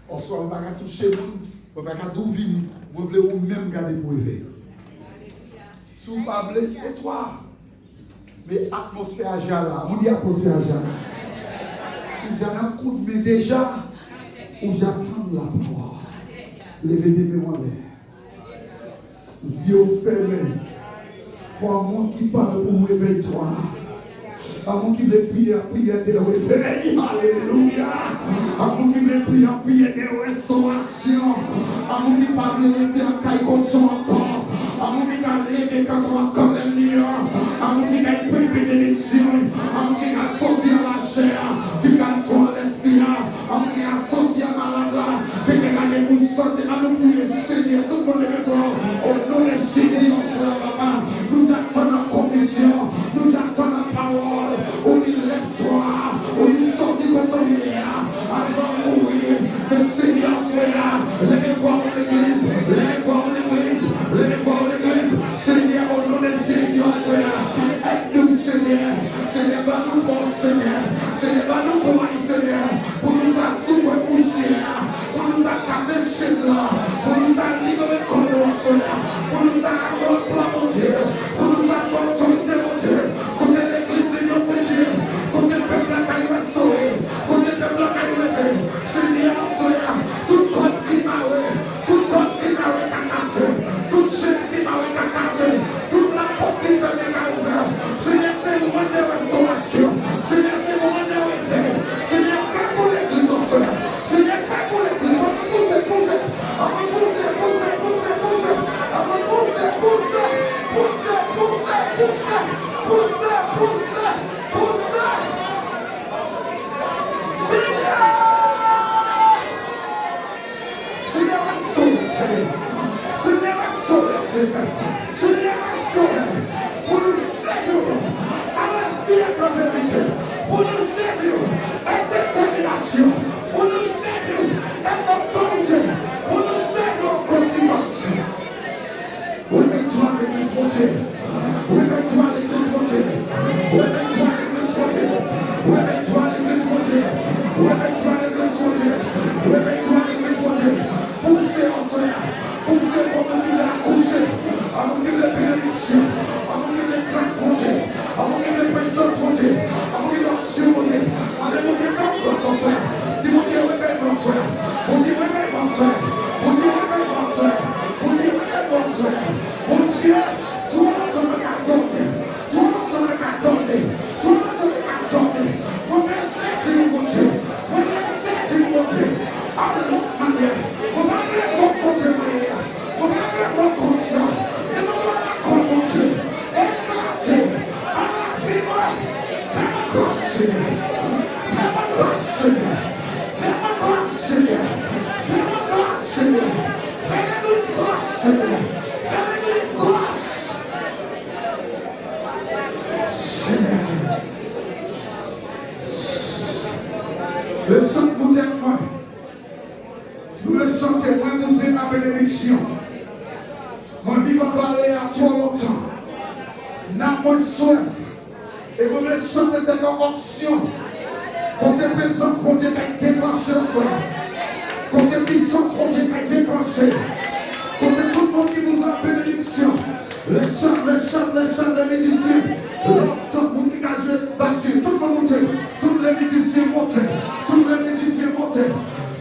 Au soir, on ne va pas toucher le monde, on ne va pas tout vivre. On veut même garder pour réveil. Si vous ne parlez pas, c'est toi. Mais l'atmosphère à Jala, on dit atmosphère à Jala. Où j'en ai un coup de mais déjà, où j'attends la parole. Levez des mains en l'air. Yeux fermés. Pour un monde qui parle pour réveiller toi. Un monde qui veut prier de réveil. Alléluia. Un monde qui veut prier de restauration. Un monde qui parle de rester encore. Un monde qui va lever quand on va comme les lions. Un monde qui va prier bénédiction. Un monde qui va sortir la chair. Qui va toi l'esprit. Un monde qui va sortir malade là. Qui va vous sortir à nous prier. Seigneur, tout le monde est devant. Au nom de Jésus, nous attendons la conviction. Nous attendons la parole. On y lève-toi. On y sortit de ton lien. Avant de mourir. Le Seigneur Levez-vous l'église, levez-vous l'église, levez-vous l'église. Seigneur, au nom de Jésus, aide-nous, Seigneur. Seigneur, nous force, Seigneur. Seigneur, nous courage, Seigneur. Pour nous assumer poussière, pour nous casser chez là, pour nous libérer comme nous, Seigneur. Pour nous arracher le plan, mon Dieu. Pour nous arracher, mon Dieu. Côté l'église de notre Dieu. Côté le peuple qui a restauré. Côté le peuple qui a levé. Seigneur, Seigneur, tout compte qui m'a tout compte qui m'a cassé, toute chaîne qui m'a cassé, toute la porte qui se met à ouvrir. Seigneur, c'est le moment de restauration. Seigneur, c'est le moment de réveil. Seigneur, fais pour l'église, Seigneur. Seigneur, fais pour l'église. On va pousser, pousser. On va pousser, pousser, pousser, pousser. On va pousser, pousser, pousser, pousser, pousser, pousser, pousser, pousser. Seigneur! Seigneur, pour nous servir à l'inspire de vérité, pour nous servir à détermination, pour nous servir à autorité, pour nous servir en conséquence. Réveille-toi l'église, mon Dieu. Réveille-toi l'église, mon Dieu. Réveille-toi l'église, mon Dieu. Réveille-toi l'église, mon Dieu. Réveille-toi l'église, mon Dieu. Réveille-toi l'église, mon Dieu. Poussez en soi. Poussez pour nous dire à coucher. À vous dire les bénédictions. À vous dire les grâces, mon Dieu. À vous dire les présences, mon Dieu. À vous dire l'action, mon Dieu. Allez, mon Dieu, faites grâce en soi. Dis, mon Dieu, réveille mon soi. Mon Dieu, réveille mon soi. Mon Dieu, réveille mon soi. Mon Dieu, réveille mon soi. Mon Dieu, toi, tu me cartonnes. Toi, tu me cartonnes. Toi, tu me cartonnes. Mon Dieu, c'est qui, mon Dieu. Mon Dieu, c'est qui, mon Dieu. Alléluia. On va aller pour côté Maria. On va aller pour conscient. Et on va la confronter. Éclater. À la vie, fais-moi grâce, Seigneur. Fais-moi grâce, Seigneur. Fais-moi grâce, Seigneur. Fais-moi grâce, Seigneur. Fais l'église grâce, Seigneur. Fais l'église grâce. Seigneur. Le sang pour témoin. Nous le chantons, moi nous aimons la bénédiction. Moi je vais parler à toi longtemps. N'a moins soif. Et vous me chantez cette onction. Quand tes présences, mon Dieu, va déclencher le soir. Quand tes puissances, mon Dieu, va déclencher. Quand tout le monde qui nous a bénédiction. Les chants des musiciens. Tout le monde qui a joué battu. Tout le monde monte. Tous les musiciens montent. Tous les musiciens montent.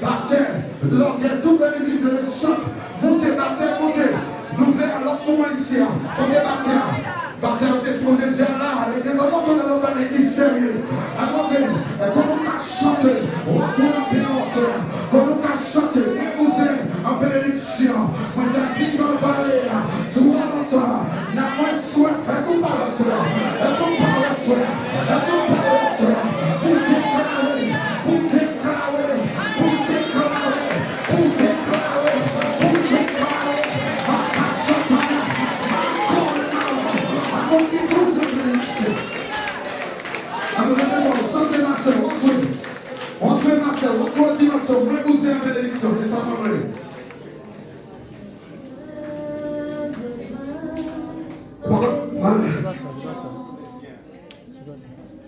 Baptême, l'homme, il y a tous les musiciens qui chantent. Montez, baptême, montez. Nous voulons à l'autre moment ici. On est baptême. Baptême, on est exposé déjà là. Les enfants sont dans notre église sérieux. Alors, quand on a chanté, on va tout l'ambiance. Quand on a chanté, vous êtes en bénédiction. Moi, j'habite dans le vallée. Tout longtemps. N'a pas soif. Elles sont pas là, cela. Elles sont pas là, cela. Elles sont pas là, cela. Pour t'éclater. Pour t'éclater. Pour t'éclater. Pour t'éclater. Pour t'éclater. On qui pousse le bénédiction. Alors, chantez ma soeur, entrez ma soeur, entrez dimension, moi vous êtes en bénédiction, c'est ça ma vraie.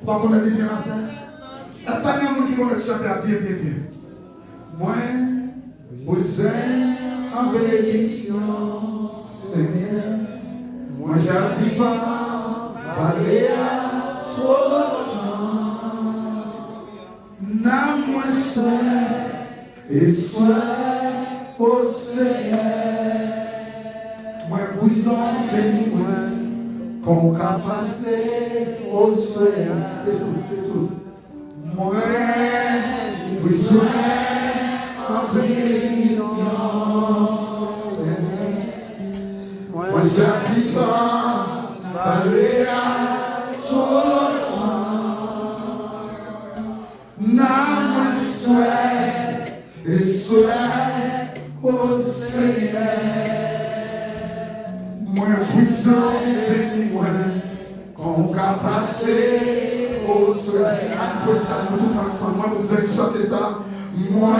Pourquoi on a dit bien ma soeur? Est-ce qu'il y a un monde qui va chanter bien? Moi, vous êtes en bénédiction, Seigneur. Moi j'arrive à parler à trop longtemps. N'a moins soin et soin au Seigneur. Moi vous en bénis moins qu'on a passé au Seigneur. C'est tout. Moi vous en bénédiction. Moi j'arrive à parler à trop longtemps. N'a moins soif et soif au Seigneur. Moi puissant béni moi qu'on a passé au Seigneur. Après ça nous tous ensemble, moi vous allez chanter ça. Moi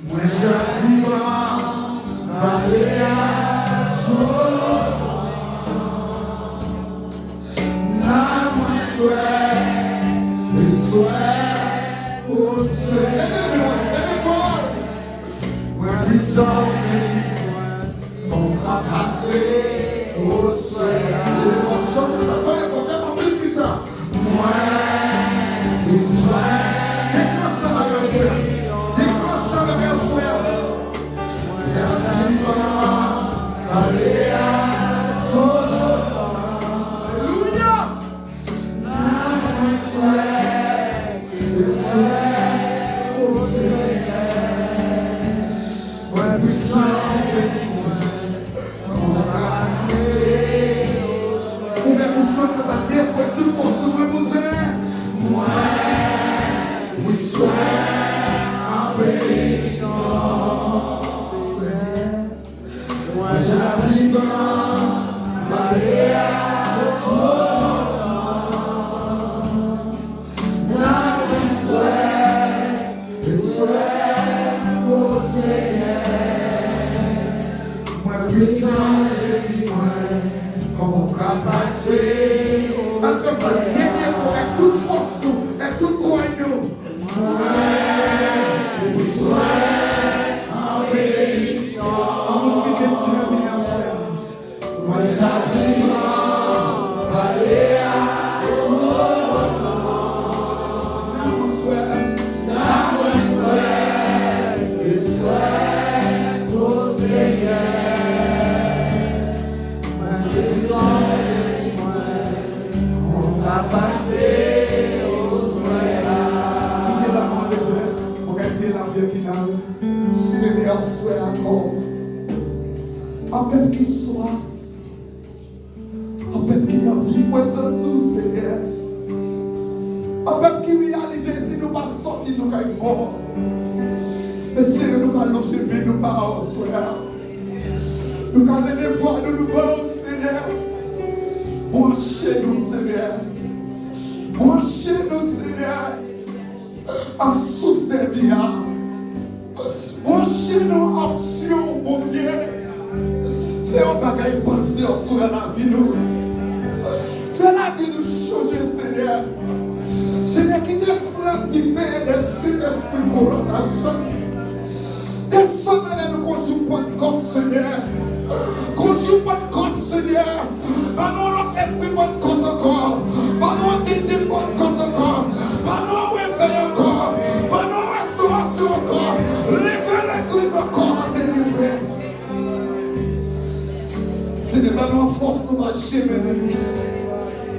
Moi j'arrive à aller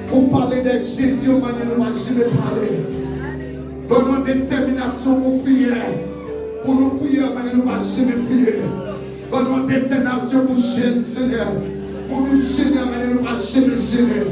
pour parler de Jésus, on va jamais parler. Donne-nous détermination pour prier. Pour nous prier, on ne va jamais prier. Donne-nous détermination pour gêner, Seigneur. Pour nous gêner, on ne va jamais gêner.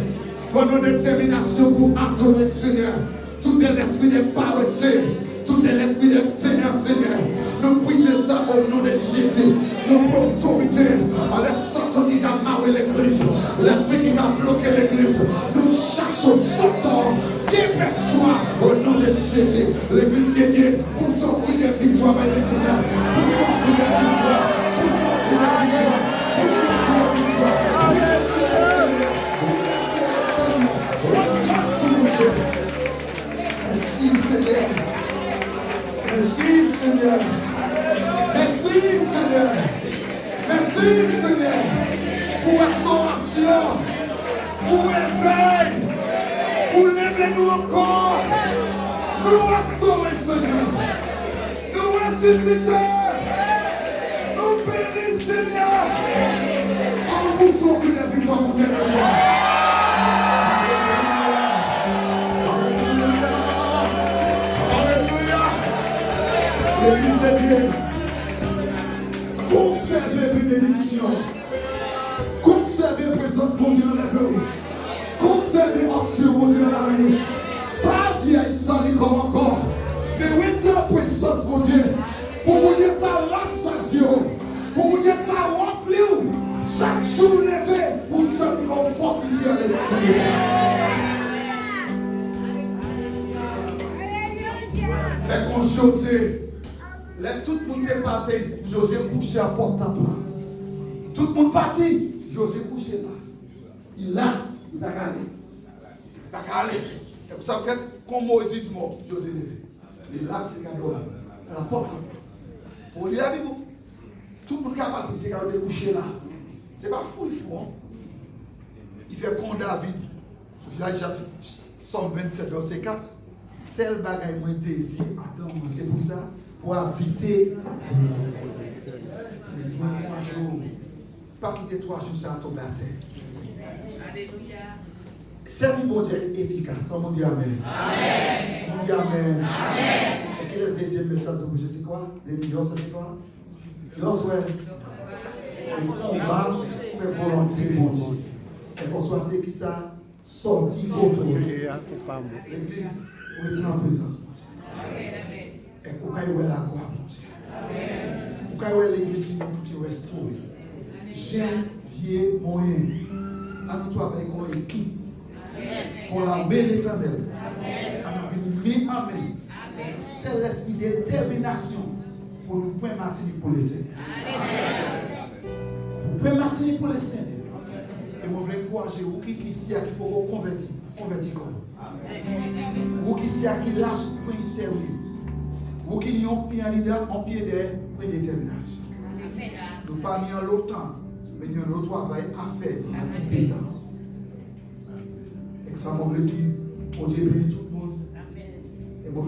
Donne-nous détermination pour adorer, Seigneur. Tout est l'esprit de paresseux. Tout est l'esprit de Seigneur, Seigneur. Nous prions ça au nom de Jésus. Nous prenons autorité à l'Esprit qui a marré l'église. L'esprit qui a bloqué l'église. Nous cherchons Satan. Dépêche-toi au nom de Jésus. L'église de Dieu, pour son prix de victoire, pour son prix de victoire, pour son prix de victoire, pour son prix de victoire. Merci Seigneur. Merci Seigneur. Merci Seigneur. Merci Seigneur. Pour restauration. Pour éveil. Pour lever nous encore. Nous restaurer Seigneur. Nous ressusciter. Nous bénir Seigneur. En poussant que la victoire pour tes raisons. L'église de Dieu, conservez une bénédiction, conservez la présence de Dieu dans la rue, conservez l'action de Dieu dans la rue, pas vieille salie comme encore, mais mettez la présence de Dieu, pour vous dire ça l'assassion, pour vous dire ça remplir, chaque jour levé, pour vous sentir fortifier le Seigneur. Mais quand José, tout le monde est parti, José couché à porte à porte. Tout le monde parti, José couché là. Il n'a qu'à aller. Il n'a qu'à aller. Et pour ça, peut-être, quand Moïse mort, José levé. Il est là, c'est qu'à la porte. Pour lui, la Bible. Tout le monde qui a parti, c'est qu'à être couché là. C'est pas fou, il faut. Hein? Il fait comme David. Somme 27, verset 4. Celle bagaille moins désir. Attends, c'est pour ça. Pour habiter. Les 3 jours. Pas quitter 3 jours, ça tombe à terre. Alléluia. Servir mon Dieu efficace. On dit Amen. Amen. On dit Amen. Amen. Et quel est le deuxième message de Boucher? C'est quoi? Les millions, c'est quoi? Yo souhaite. Le combat fait volonté, mon Dieu. Et qu'on soit c'est qui ça? Sorti photo. L'église, on est en présence, mon Dieu. Et pour qu'il y ait la gloire, mon Dieu. Pour qu'il y ait l'église, tout est restauré. Janvier moyen. Amis-toi avec une équipe. Pour l'armée de l'Éternel. Amis, mis en main. C'est l'esprit de détermination pour nous prendre Martinique pour les Seigneurs. Pour prendre Martinique pour les Seigneurs. Et moi, je veux encourager vous qui ici qui pour convertir comme. Vous qui ici qui lâche pour y servir. Vous qui n'y ont pied en leader, en pied de détermination. Nous ne pas mis en l'autre mais nous avons l'autre travail à faire un petit peu de temps. Et ça m'a dit, on Dieu bénit tout le monde. Et moi,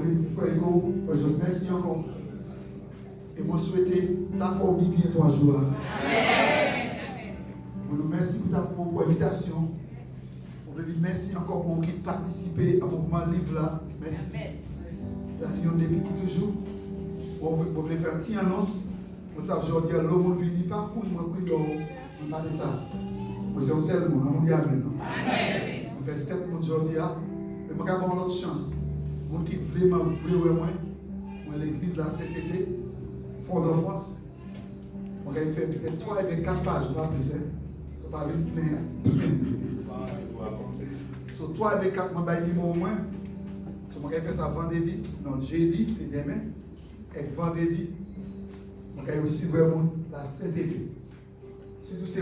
je vous merci encore. Et moi, souhaiter, ça fait bien 3 jours. Je vous remercie pour l'invitation. On vous dit merci encore pour vous qui participez à mouvement livre là. Merci. La fille de depuis toujours. On voulait faire une petite annonce. Vous savez, je dis, l'homme ne vit pas pour moi, on va dire ça. Vous êtes au seul monde, on dit Amen. On fait 7 mois aujourd'hui. Et je vais avoir l'autre chance. Vous qui voulez m'envoyer moi, l'église là cet été, Fond de France. On va faire peut-être 3 et 4 pages, pas plus. C'est pas vite, mais. Sur 3 et 4, je vais faire au moins. Je vais faire ça vendredi. Non, jeudi, c'est demain. Et vendredi, je vais aussi voir la cet été. Surtout c'est